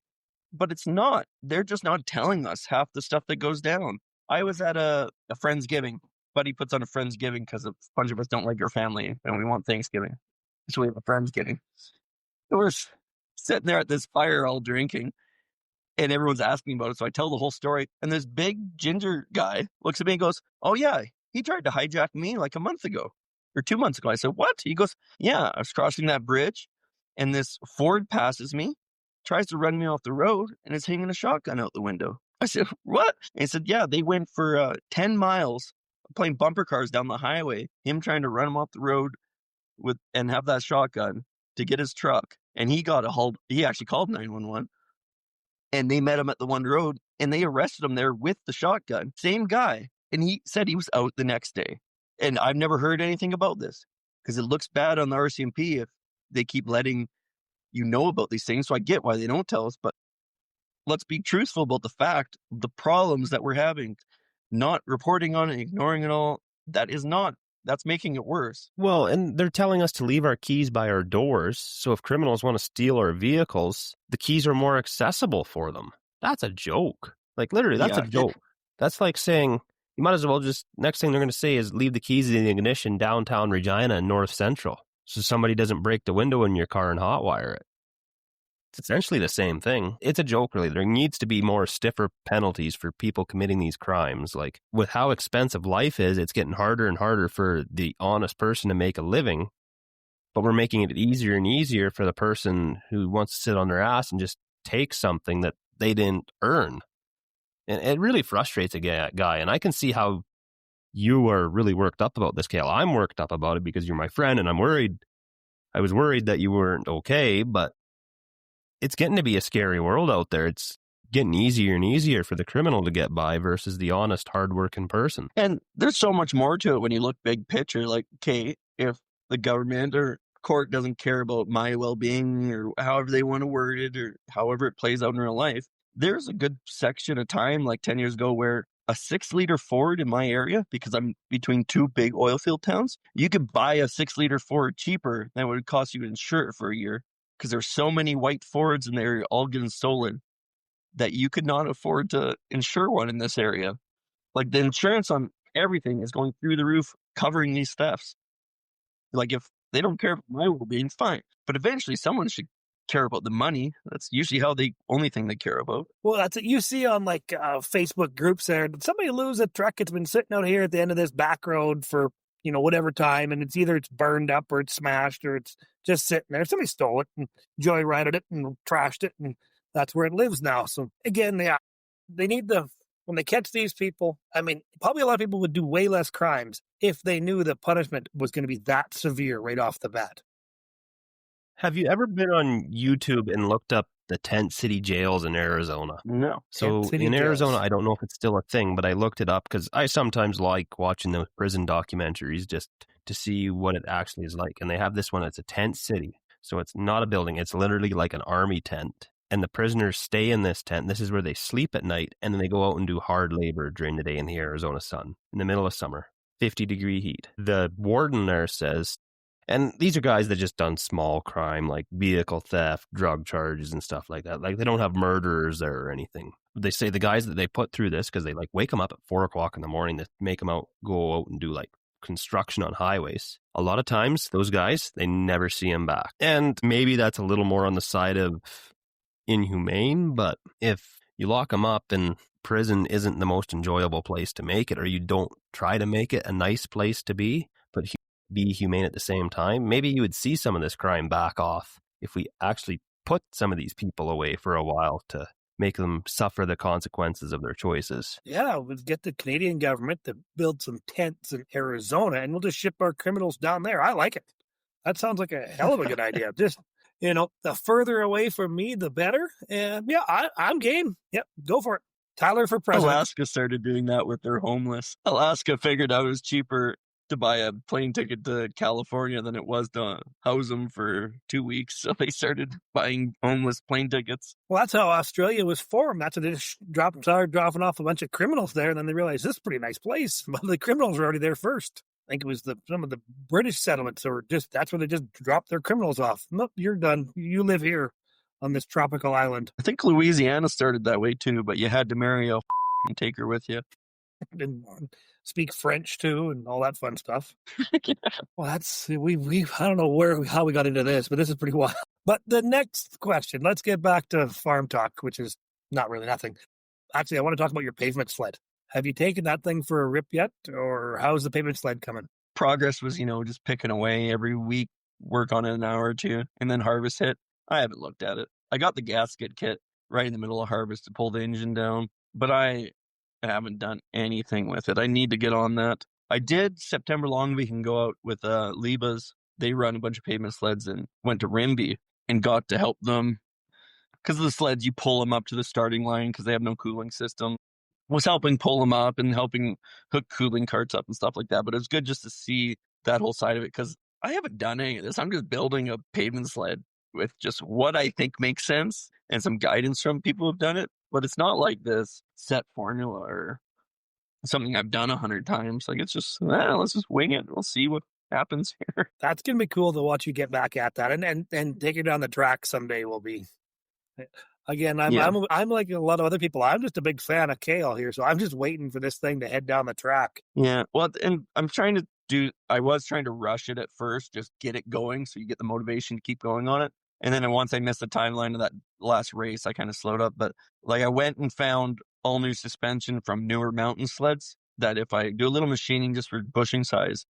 But it's not. They're just not telling us half the stuff that goes down. I was at a Friendsgiving. Buddy puts on a Friendsgiving because a bunch of us don't like your family and we want Thanksgiving. So we have a Friendsgiving. We're sitting there at this fire all drinking. And everyone's asking about it. So I tell the whole story. And this big ginger guy looks at me and goes, oh, yeah, he tried to hijack me like a month ago or 2 months ago. I said, what? He goes, yeah, I was crossing that bridge and this Ford passes me, tries to run me off the road and is hanging a shotgun out the window. I said, what? And he said, yeah, they went for 10 miles playing bumper cars down the highway, him trying to run him off the road and have that shotgun to get his truck. And he actually called 911. And they met him at the one road and they arrested him there with the shotgun. Same guy. And he said he was out the next day. And I've never heard anything about this because it looks bad on the RCMP if they keep letting you know about these things. So I get why they don't tell us, but let's be truthful about the fact, the problems that we're having, not reporting on it, ignoring it all. That's making it worse. Well, and they're telling us to leave our keys by our doors. So if criminals want to steal our vehicles, the keys are more accessible for them. That's a joke. Like, literally, that's a joke. That's like saying you might as well just, next thing they're going to say is leave the keys in the ignition downtown Regina and North Central so somebody doesn't break the window in your car and hotwire it. It's essentially the same thing. It's a joke, really. There needs to be more stiffer penalties for people committing these crimes. Like, with how expensive life is, it's getting harder and harder for the honest person to make a living, but we're making it easier and easier for the person who wants to sit on their ass and just take something that they didn't earn. And it really frustrates a guy. And I can see how you are really worked up about this, Kale. I'm worked up about it because you're my friend, and I'm worried. I was worried that you weren't okay, but it's getting to be a scary world out there. It's getting easier and easier for the criminal to get by versus the honest, hardworking person. And there's so much more to it when you look big picture. Like, okay, if the government or court doesn't care about my well-being or however they want to word it or however it plays out in real life, there's a good section of time, like 10 years ago, where a 6-liter Ford in my area, because I'm between two big oil field towns, you could buy a 6-liter Ford cheaper than it would cost you to insure it for a year. Because there's so many white Fords in the area all getting stolen that you could not afford to insure one in this area. Like, the insurance on everything is going through the roof, covering these thefts. Like, if they don't care about my well-being, fine. But eventually someone should care about the money. That's usually only thing they care about. Well, that's it. You see on like Facebook groups there, did somebody lose a truck? It's been sitting out here at the end of this back road for, whatever time, and it's burned up or it's smashed or it's just sitting there. Somebody stole it and joyrided it and trashed it, and that's where it lives now. So again, they need when they catch these people, I mean, probably a lot of people would do way less crimes if they knew the punishment was going to be that severe right off the bat. Have you ever been on YouTube and looked up the tent city jails in Arizona? No. So in Arizona, I don't know if it's still a thing, but I looked it up because I sometimes like watching those prison documentaries just to see what it actually is like. And they have this one, it's a tent city. So it's not a building. It's literally like an army tent. And the prisoners stay in this tent. This is where they sleep at night. And then they go out and do hard labor during the day in the Arizona sun in the middle of summer, 50-degree heat. The warden there says, and these are guys that just done small crime like vehicle theft, drug charges and stuff like that. Like, they don't have murderers there or anything. They say the guys that they put through this, because they like wake them up at 4:00 in the morning to make them go out and do like construction on highways. A lot of times those guys, they never see them back. And maybe that's a little more on the side of inhumane, but if you lock them up and prison isn't the most enjoyable place to make it, or you don't try to make it a nice place to be, but be humane at the same time, maybe you would see some of this crime back off if we actually put some of these people away for a while to make them suffer the consequences of their choices. Yeah, we'll get the Canadian government to build some tents in Arizona and we'll just ship our criminals down there. I like it. That sounds like a hell of a good idea. Just, the further away from me, the better. And yeah, I'm game. Yep, go for it. Tyler for president. Alaska started doing that with their homeless. Alaska figured out it was cheaper to buy a plane ticket to California than it was to house them for 2 weeks. So they started buying homeless plane tickets. Well, that's how Australia was formed. That's what they just started dropping off a bunch of criminals there. And then they realized this is a pretty nice place. But the criminals were already there first. I think it was some of the British settlements that's where they just dropped their criminals off. Nope, you're done. You live here on this tropical island. I think Louisiana started that way too, but you had to marry a and take her with you. And speak French too, and all that fun stuff. Well, I don't know how we got into this, but this is pretty wild. But the next question, let's get back to farm talk, which is not really nothing. Actually, I want to talk about your pavement sled. Have you taken that thing for a rip yet, or how's the pavement sled coming? Progress was, just picking away every week, work on it an hour or two, and then harvest hit. I haven't looked at it. I got the gasket kit right in the middle of harvest to pull the engine down, but I haven't done anything with it. I need to get on that. I did September long week and go out with Libas. They run a bunch of pavement sleds and went to Rimby and got to help them. Because of the sleds, you pull them up to the starting line because they have no cooling system. was helping pull them up and helping hook cooling carts up and stuff like that. But it was good just to see that whole side of it, because I haven't done any of this. I'm just building a pavement sled with just what I think makes sense and some guidance from people who've done it. But it's not like this set formula or something I've done 100 times. Like, it's just, let's just wing it. We'll see what happens here. That's going to be cool to watch you get back at that, and take it down the track someday will be. Again, I'm like a lot of other people. I'm just a big fan of Kale here, so I'm just waiting for this thing to head down the track. Yeah, well, and I was trying to rush it at first, just get it going so you get the motivation to keep going on it. And then once I missed the timeline of that last race, I kind of slowed up. But like, I went and found all new suspension from newer mountain sleds that if I do a little machining just for bushing size,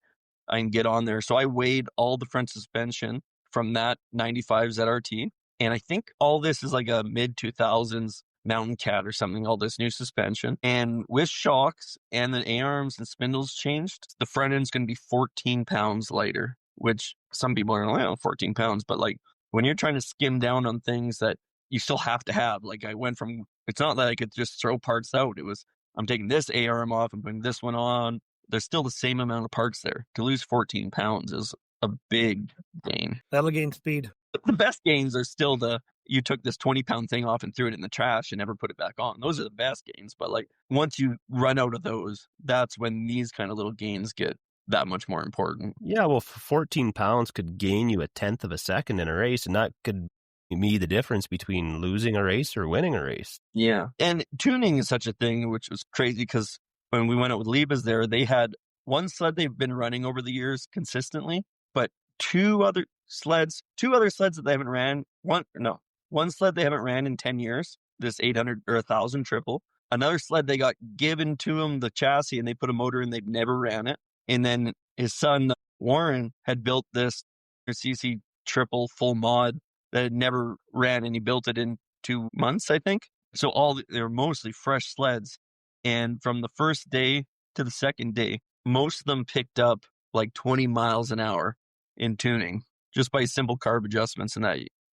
I can get on there. So I weighed all the front suspension from that 95 ZRT. And I think all this is like a mid-2000s Mountain Cat or something, all this new suspension. And with shocks and the A-arms and spindles changed, the front end's going to be 14 pounds lighter, which some people are like, 14 pounds. But like, when you're trying to skim down on things that you still have to have, like I went from, it's not that I could just throw parts out. It was, I'm taking this A-arm off and putting this one on. There's still the same amount of parts there. To lose 14 pounds is a big gain. That'll gain speed. The best gains are still you took this 20-pound thing off and threw it in the trash and never put it back on. Those are the best gains. But like, once you run out of those, that's when these kind of little gains get that much more important. Yeah, well, 14 pounds could gain you 1/10 of a second in a race, and that could be the difference between losing a race or winning a race. Yeah. And tuning is such a thing, which was crazy, because when we went out with Liebes there, they had one sled they've been running over the years consistently, but two other sleds that they haven't ran. One sled they haven't ran in 10 years, this 800 or 1000 triple. Another sled they got given to them, the chassis, and they put a motor in, they've never ran it. And then his son, Warren, had built this CC triple full mod that had never ran, and he built it in 2 months, I think. So they're mostly fresh sleds. And from the first day to the second day, most of them picked up like 20 miles an hour in tuning, just by simple carb adjustments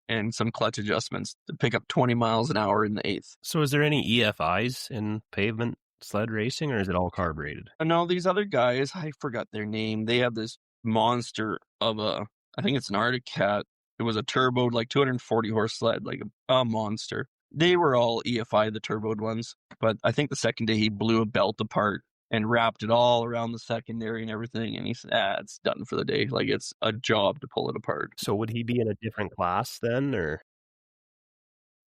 and some clutch adjustments to pick up 20 miles an hour in the eighth. So is there any EFIs in pavement sled racing, or is it all carbureted? No, these other guys, I forgot their name. They have this monster of I think it's an Arctic Cat. It was a turboed, like 240 horse sled, like a monster. They were all EFI, the turboed ones. But I think the second day he blew a belt apart and wrapped it all around the secondary and everything. And he said, it's done for the day. Like, it's a job to pull it apart. So would he be in a different class then, or?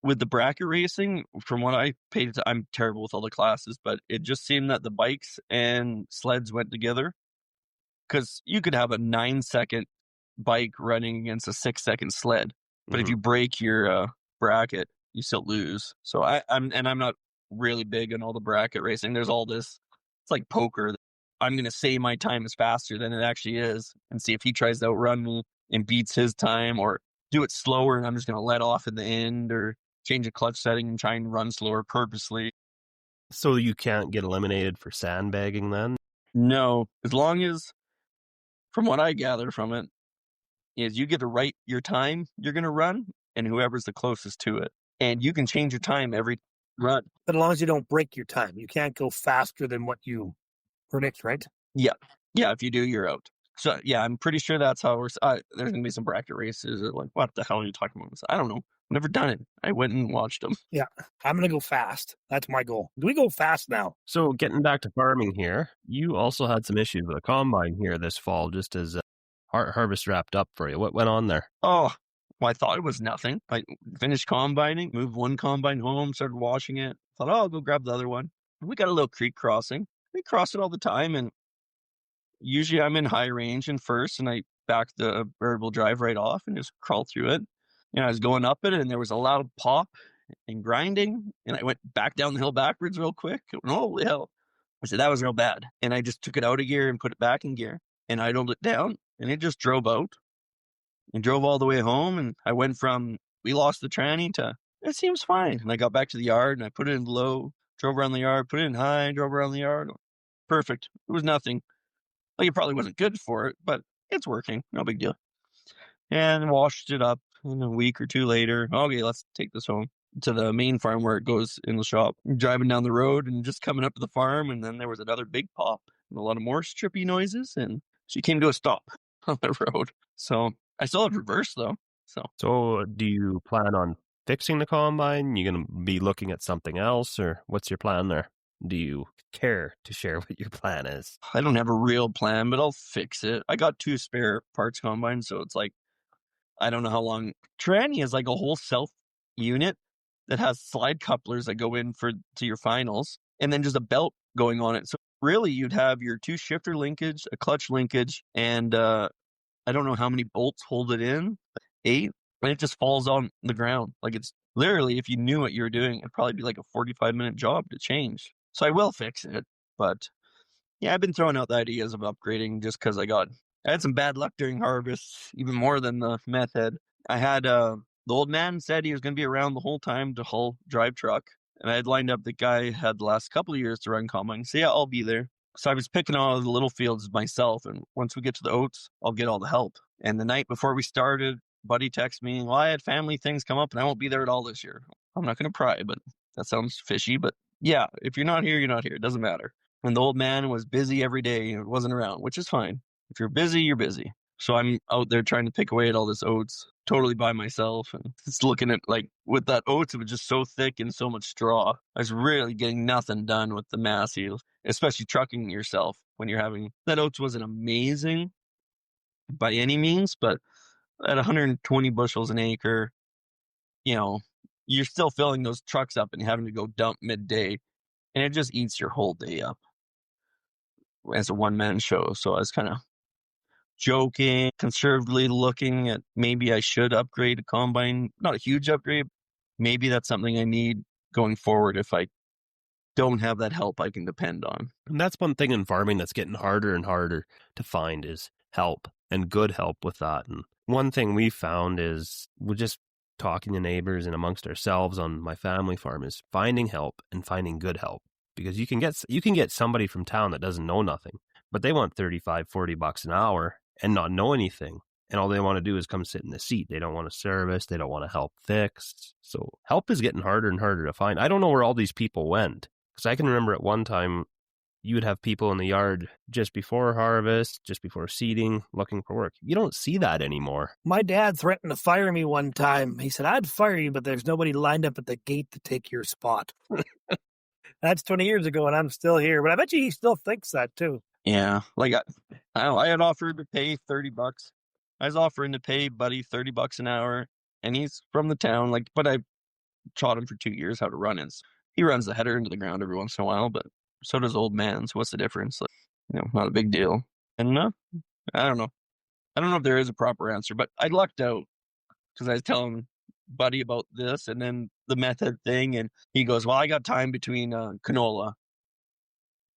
With the bracket racing, from what I paid, I'm terrible with all the classes, but it just seemed that the bikes and sleds went together. Because you could have a 9-second bike running against a 6-second sled, but if you break your bracket, you still lose. So I'm not really big on all the bracket racing. There's all this, it's like poker. I'm going to say my time is faster than it actually is, and see if he tries to outrun me and beats his time, or do it slower and I'm just going to let off in the end, or change a clutch setting and try and run slower purposely. So you can't get eliminated for sandbagging then? No, as long as, from what I gather from it, is you get to write your time you're going to run and whoever's the closest to it. And you can change your time every run. But as long as you don't break your time, you can't go faster than what you predict, right? Yeah. Yeah, if you do, you're out. So, yeah, I'm pretty sure that's how there's going to be some bracket races. Like, what the hell are you talking about? I don't know. I've never done it. I went and watched them. Yeah, I'm going to go fast. That's my goal. Do we go fast now? So getting back to farming here, you also had some issues with a combine here this fall, just as harvest wrapped up for you. What went on there? Oh, well, I thought it was nothing. I finished combining, moved one combine home, started washing it. Thought, I'll go grab the other one. We got a little creek crossing. We cross it all the time, and usually I'm in high range in first, and I back the variable drive right off and just crawl through it. I was going up it, and there was a loud pop and grinding, and I went back down the hill backwards real quick. Holy hell. I said, that was real bad. And I just took it out of gear and put it back in gear, and idled it down, and it just drove out and drove all the way home. And I went from, we lost the tranny, to, it seems fine. And I got back to the yard, and I put it in low, drove around the yard, put it in high, drove around the yard. Perfect. It was nothing. Like, it probably wasn't good for it, but it's working. No big deal. And washed it up. And a week or two later, okay, let's take this home. to the main farm where it goes in the shop. Driving down the road and just coming up to the farm, and then there was another big pop and a lot of more trippy noises, and she came to a stop on the road. So I still have reverse though. So do you plan on fixing the combine? You going to be looking at something else, or what's your plan there? Do you care to share what your plan is? I don't have a real plan, but I'll fix it. I got 2 spare parts combines, so it's like, I don't know how long. Tranny is like a whole self unit that has slide couplers that go in to your finals, and then just a belt going on it. So really, you'd have your 2 shifter linkage, a clutch linkage, and I don't know how many bolts hold it in, 8, and it just falls on the ground. Like, it's literally, if you knew what you were doing, it'd probably be like a 45-minute job to change. So I will fix it, but yeah, I've been throwing out the ideas of upgrading just because I had some bad luck during harvest, even more than the meth head. I had the old man said he was going to be around the whole time to haul drive truck, and I had lined up the guy had the last couple of years to run combine. So yeah, I'll be there. So I was picking all of the little fields myself, and once we get to the oats, I'll get all the help. And the night before we started, buddy texted me, well, I had family things come up and I won't be there at all this year. I'm not going to pry, but that sounds fishy. But yeah, if you're not here, you're not here. It doesn't matter. And the old man was busy every day and wasn't around, which is fine. If you're busy, you're busy. So I'm out there trying to pick away at all this oats totally by myself, and just looking at, like, with that oats, it was just so thick and so much straw. I was really getting nothing done with the massey, especially trucking yourself when you're having that. Oats wasn't amazing by any means, but at 120 bushels an acre, you're still filling those trucks up and having to go dump midday, and it just eats your whole day up as a one-man show. So I was kind of joking, conservatively looking at maybe I should upgrade a combine. Not a huge upgrade. Maybe that's something I need going forward if I don't have that help I can depend on. And that's one thing in farming that's getting harder and harder to find is help, and good help with that. And one thing we found is we're just talking to neighbors and amongst ourselves on my family farm is finding help and finding good help, because you can get somebody from town that doesn't know nothing, but they want $35-$40 an hour and not know anything. And all they want to do is come sit in the seat. They don't want to service. They don't want to help fix. So help is getting harder and harder to find. I don't know where all these people went, because I can remember at one time you would have people in the yard just before harvest, just before seeding, looking for work. You don't see that anymore. My dad threatened to fire me one time. He said, I'd fire you, but there's nobody lined up at the gate to take your spot. That's 20 years ago, and I'm still here. But I bet you he still thinks that, too. Yeah, like I had offered to pay $30. I was offering to pay Buddy $30 an hour, and he's from the town. Like, but I taught him for 2 years how to run it. He runs the header into the ground every once in a while, but so does old man. So what's the difference? Like, not a big deal. And I don't know. I don't know if there is a proper answer, but I lucked out because I was telling Buddy about this and then the method thing, and he goes, "Well, I got time between canola.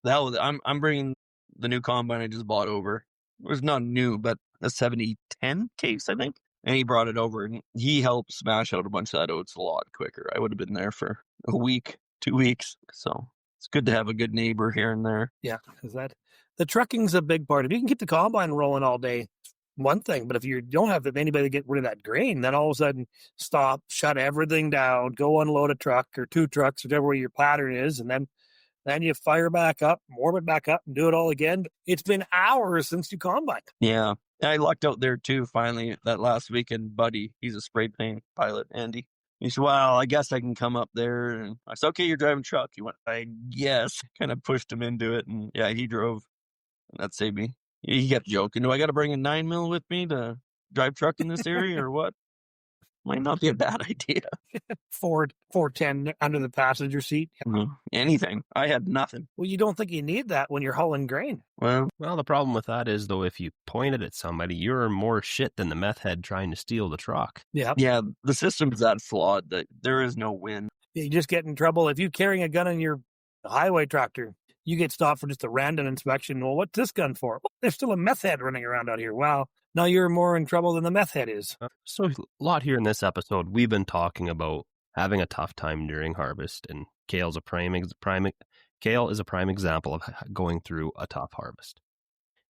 The hell with it. I'm bringing the new combine I just bought over. It was not new, but a 7010 case, I think. And he brought it over, and he helped smash out a bunch of that oats a lot quicker. I would have been there for a week, 2 weeks. So it's good to have a good neighbor here and there. Yeah, because the trucking's a big part. If you can keep the combine rolling all day, one thing. But if you don't have anybody to get rid of that grain, then all of a sudden stop, shut everything down, go unload a truck or 2 trucks, whichever way your pattern is, and then you fire back up, warm it back up, and do it all again. It's been hours since you combined. Yeah. I lucked out there too, finally, that last weekend. Buddy, he's a spray paint pilot, Andy. He said, well, I guess I can come up there. And I said, okay, you're driving truck. He went, I guess. Kind of pushed him into it. And yeah, he drove. And that saved me. He kept joking. Do I got to bring a 9mm with me to drive truck in this area or what? Might not be a bad idea. Ford 410 under the passenger seat. Anything. I had nothing. Well, you don't think you need that when you're hauling grain. Well, the problem with that is, though, if you point it at somebody, you're more shit than the meth head trying to steal the truck. Yeah. Yeah, the system's that flawed that there is no win. You just get in trouble. If you're carrying a gun in your highway tractor, you get stopped for just a random inspection. Well, what's this gun for? Well, there's still a meth head running around out here. Wow. Now you're more in trouble than the meth head is. So a lot here in this episode, we've been talking about having a tough time during harvest, and Kale is a prime example of going through a tough harvest.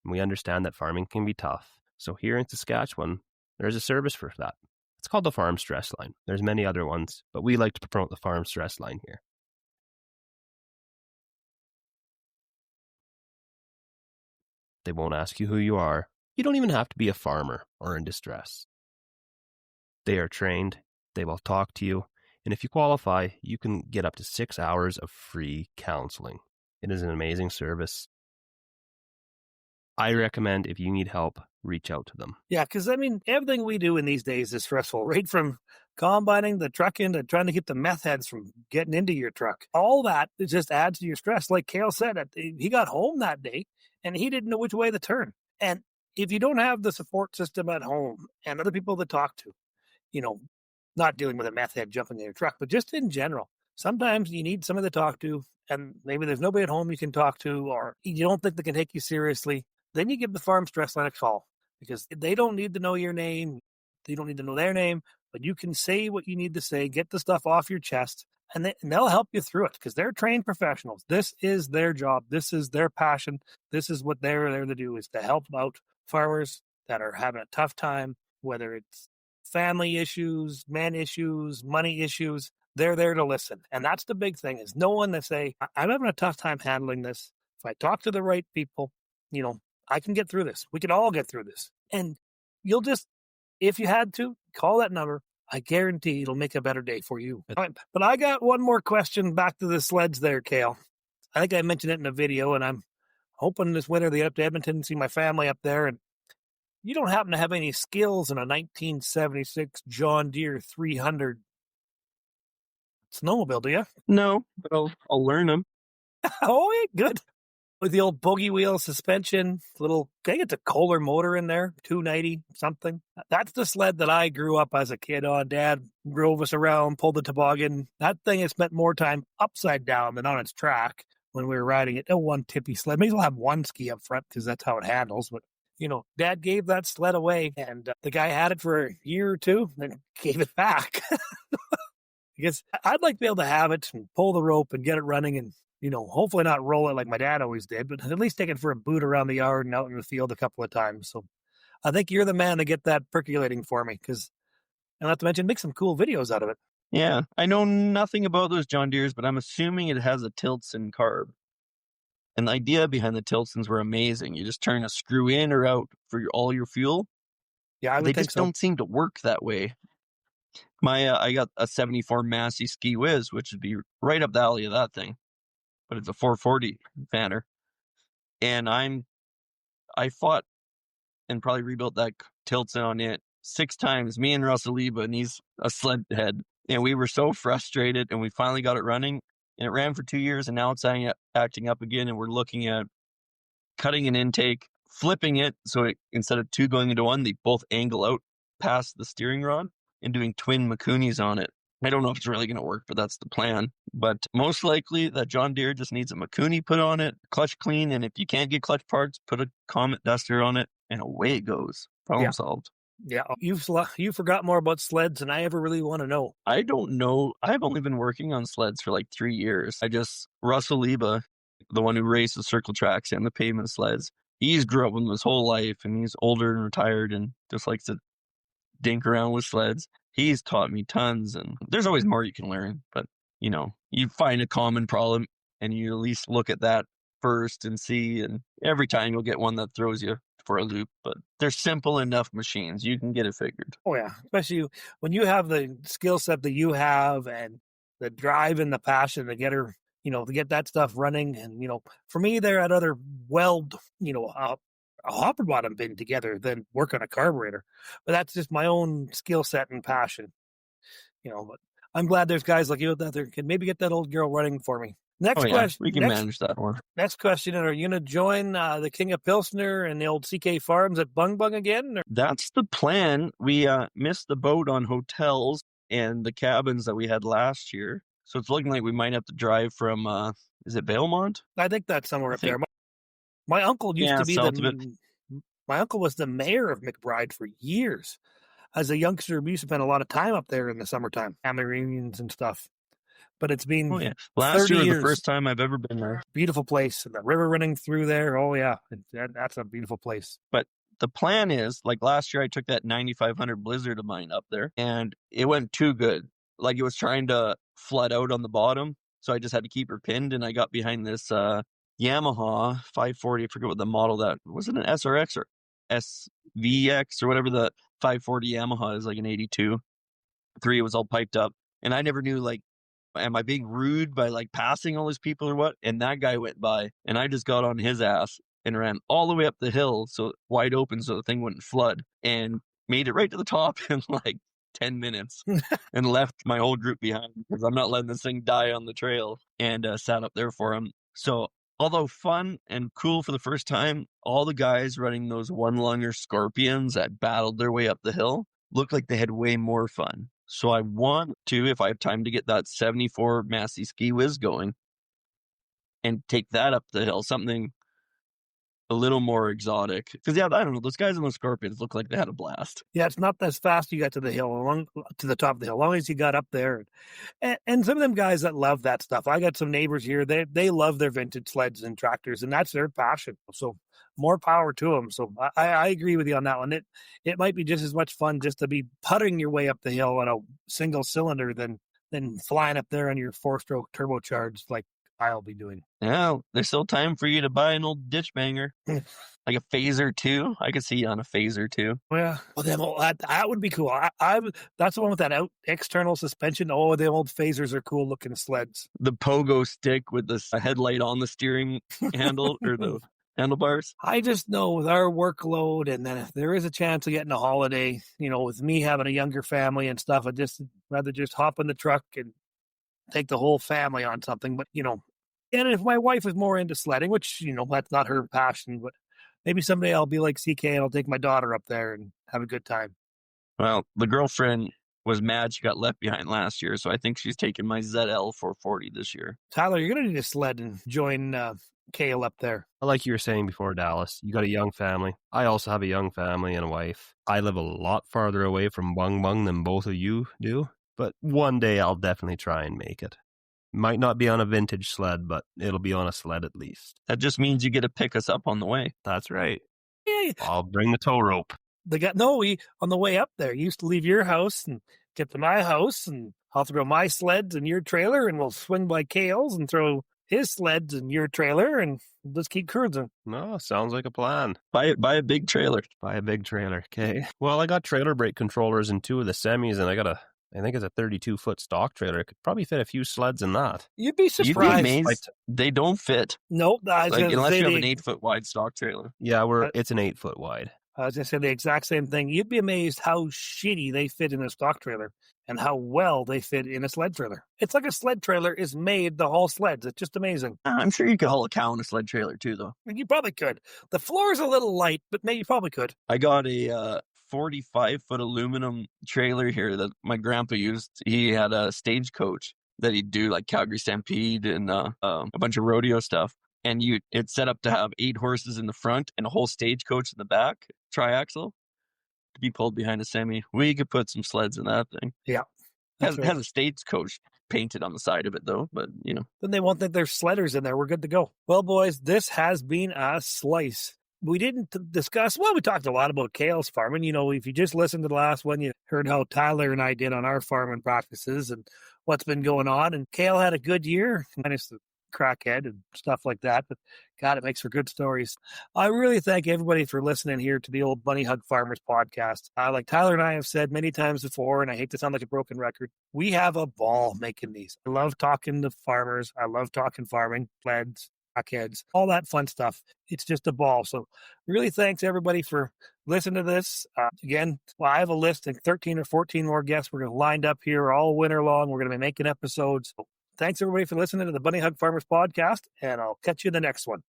And we understand that farming can be tough. So here in Saskatchewan, there's a service for that. It's called the Farm Stress Line. There's many other ones, but we like to promote the Farm Stress Line here. They won't ask you who you are. You don't even have to be a farmer or in distress. They are trained. They will talk to you. And if you qualify, you can get up to 6 hours of free counseling. It is an amazing service. I recommend if you need help, reach out to them. Yeah, because, I mean, everything we do in these days is stressful, right from combining the trucking to trying to get the meth heads from getting into your truck. All that just adds to your stress. Like Kale said, he got home that day and he didn't know which way to turn. And if you don't have the support system at home and other people to talk to, you know, not dealing with a meth head jumping in your truck, but just in general, sometimes you need somebody to talk to, and maybe there's nobody at home you can talk to, or you don't think they can take you seriously. Then you give the Farm Stress Line a call, because they don't need to know your name. They don't need to know their name, but you can say what you need to say, get the stuff off your chest, and they'll help you through it because they're trained professionals. This is their job. This is their passion. This is what they're there to do, is to help out farmers that are having a tough time, whether it's family issues, man issues, money issues. They're there to listen. And that's the big thing, is knowing that say, I'm having a tough time handling this. If I talk to the right people, I can get through this. We can all get through this. And you'll just, if you had to, call that number. I guarantee it'll make a better day for you. But I got one more question back to the sleds there, Kale. I think I mentioned it in a video, and I'm hoping this winter they get up to Edmonton and see my family up there. And you don't happen to have any skills in a 1976 John Deere 300 snowmobile, do you? No, but I'll learn them. Oh, yeah, good. With the old bogey wheel suspension, I think it's a Kohler motor in there, 290 something. That's the sled that I grew up as a kid on. Dad drove us around, pulled the toboggan. That thing has spent more time upside down than on its track when we were riding it. A one tippy sled. Maybe we'll have one ski up front because that's how it handles. But, Dad gave that sled away, and the guy had it for a year or two, then gave it back. Because I'd like to be able to have it and pull the rope and get it running and, hopefully not roll it like my dad always did, but at least take it for a boot around the yard and out in the field a couple of times. So I think you're the man to get that percolating for me, because, and not to mention, make some cool videos out of it. Yeah, I know nothing about those John Deeres, but I'm assuming it has a Tiltson carb. And the idea behind the Tiltsons were amazing. You just turn a screw in or out for all your fuel. Yeah, I would they think just so. don't seem to work that way. I got a 74 Massey Ski Whiz, which would be right up the alley of that thing, but it's a 440 fanner. And I fought and probably rebuilt that Tiltson on it 6 times, me and Russell Liba, and he's a sled head. And we were so frustrated, and we finally got it running, and it ran for 2 years, and now it's acting up again, and we're looking at cutting an intake, flipping it, so instead of 2 going into 1, they both angle out past the steering rod, and doing twin Makunis on it. I don't know if it's really going to work, but that's the plan. But most likely that John Deere just needs a Makuni put on it, clutch clean, and if you can't get clutch parts, put a Comet Duster on it, and away it goes. Problem solved. Yeah, you forgot more about sleds than I ever really want to know. I don't know. I've only been working on sleds for like 3 years. Russell Liba, the one who races circle tracks and the pavement sleds, he's grew up with them his whole life, and he's older and retired and just likes to dink around with sleds. He's taught me tons, and there's always more you can learn, but you find a common problem and you at least look at that first and see, and every time you'll get one that throws you for a loop, but they're simple enough machines. You can get it figured. Oh yeah, especially when you have the skill set that you have and the drive and the passion to get her, to get that stuff running. And, for me, there I'd rather weld, a hopper bottom bin together than work on a carburetor. But that's just my own skill set and passion, but I'm glad there's guys like you out there can maybe get that old girl running for me. Next question. We can manage that one. Next question. Are you going to join the King of Pilsner and the old CK Farms at Bung Bung again? Or? That's the plan. We missed the boat on hotels and the cabins that we had last year. So it's looking like we might have to drive from, is it Valemont? I think that's somewhere up there. My uncle used to be my uncle was the mayor of McBride for years. As a youngster, we used to spend a lot of time up there in the summertime, family reunions and stuff. But it's been last year was years. The first time I've ever been there. Beautiful place, and the river running through there. Oh yeah, that's a beautiful place. But the plan is, like last year I took that 9500 Blizzard of mine up there and it went too good. Like it was trying to flood out on the bottom. So I just had to keep her pinned and I got behind this Yamaha 540. I forget what the model that was. It an SRX or SVX or whatever the 540 Yamaha is, like an 82. 3 was all piped up. And I never knew, like, am I being rude by like passing all these people or what? And that guy went by and I just got on his ass and ran all the way up the hill, so wide open so the thing wouldn't flood, and made it right to the top in like 10 minutes and left my whole group behind because I'm not letting this thing die on the trail, and sat up there for him. So although fun and cool for the first time, all the guys running those one-lunger Scorpions that battled their way up the hill looked like they had way more fun. So I want to, if I have time, to get that 74 Massey Ski Whiz going and take that up the hill, something a little more exotic. Because, yeah, I don't know, those guys on those Scorpions look like they had a blast. Yeah, it's not as fast you got to the hill, to the top of the hill, as long as you got up there. And some of them guys that love that stuff. I got some neighbors here, they love their vintage sleds and tractors, and that's their passion. So more power to them. So I agree with you on that one. It might be just as much fun just to be puttering your way up the hill on a single cylinder than flying up there on your 4-stroke turbocharged like I'll be doing. Yeah, there's still time for you to buy an old ditch banger. Like a Phaser 2. I could see you on a Phaser 2. Well, that would be cool. That's the one with that external suspension. Oh, the old Phasers are cool looking sleds. The pogo stick with the headlight on the steering handle or the handlebars. I just know with our workload, and then if there is a chance of getting a holiday, with me having a younger family and stuff, I'd just rather just hop in the truck and take the whole family on something. But, and if my wife is more into sledding, which, that's not her passion, but maybe someday I'll be like CK and I'll take my daughter up there and have a good time. Well, the girlfriend was mad she got left behind last year, so I think she's taking my ZL 440 this year. Tyler, you're going to need a sled and join Kale up there. Like you were saying before, Dallas, you got a young family. I also have a young family and a wife. I live a lot farther away from Bung Bung than both of you do, but one day I'll definitely try and make it. Might not be on a vintage sled, but it'll be on a sled at least. That just means you get to pick us up on the way. That's right. Yeah. I'll bring the tow rope. On the way up there, you used to leave your house and get to my house, and I'll throw my sleds in your trailer, and we'll swing by Kale's and throw his sleds in your trailer, and we'll just keep cruising. No, sounds like a plan. Buy a big trailer. Buy a big trailer, okay? Well, I got trailer brake controllers in 2 of the semis, and I think it's a 32-foot stock trailer. It could probably fit a few sleds in that. You'd be surprised. You'd be amazed. They don't fit. Nope. Unless you have an 8-foot wide stock trailer. Yeah, it's an 8-foot wide. I was going to say the exact same thing. You'd be amazed how shitty they fit in a stock trailer and how well they fit in a sled trailer. It's like a sled trailer is made to haul sleds. It's just amazing. I'm sure you could haul a cow in a sled trailer too, though. You probably could. The floor's a little light, but maybe you probably could. I got a 45-foot aluminum trailer here that my grandpa used. He had a stagecoach that he'd do like Calgary Stampede and a bunch of rodeo stuff. And it's set up to have 8 horses in the front and a whole stagecoach in the back, triaxle, to be pulled behind a semi. We could put some sleds in that thing. Yeah. Has a stagecoach painted on the side of it, though, but, Then they won't think there's sledders in there. We're good to go. Well, boys, this has been a slice. We didn't discuss, we talked a lot about Kale's farming. If you just listened to the last one, you heard how Tyler and I did on our farming practices and what's been going on. And Kale had a good year, minus the crackhead and stuff like that. But God, it makes for good stories. I really thank everybody for listening here to the old Bunny Hug Farmers podcast. Like Tyler and I have said many times before, and I hate to sound like a broken record, we have a ball making these. I love talking to farmers. I love talking farming, sleds, crackheads, all that fun stuff. It's just a ball. So really thanks everybody for listening to this. Again, I have a list of 13 or 14 more guests we're going to lined up here all winter long. We're going to be making episodes. So thanks everybody for listening to the Bunny Hug Farmers podcast, and I'll catch you in the next one.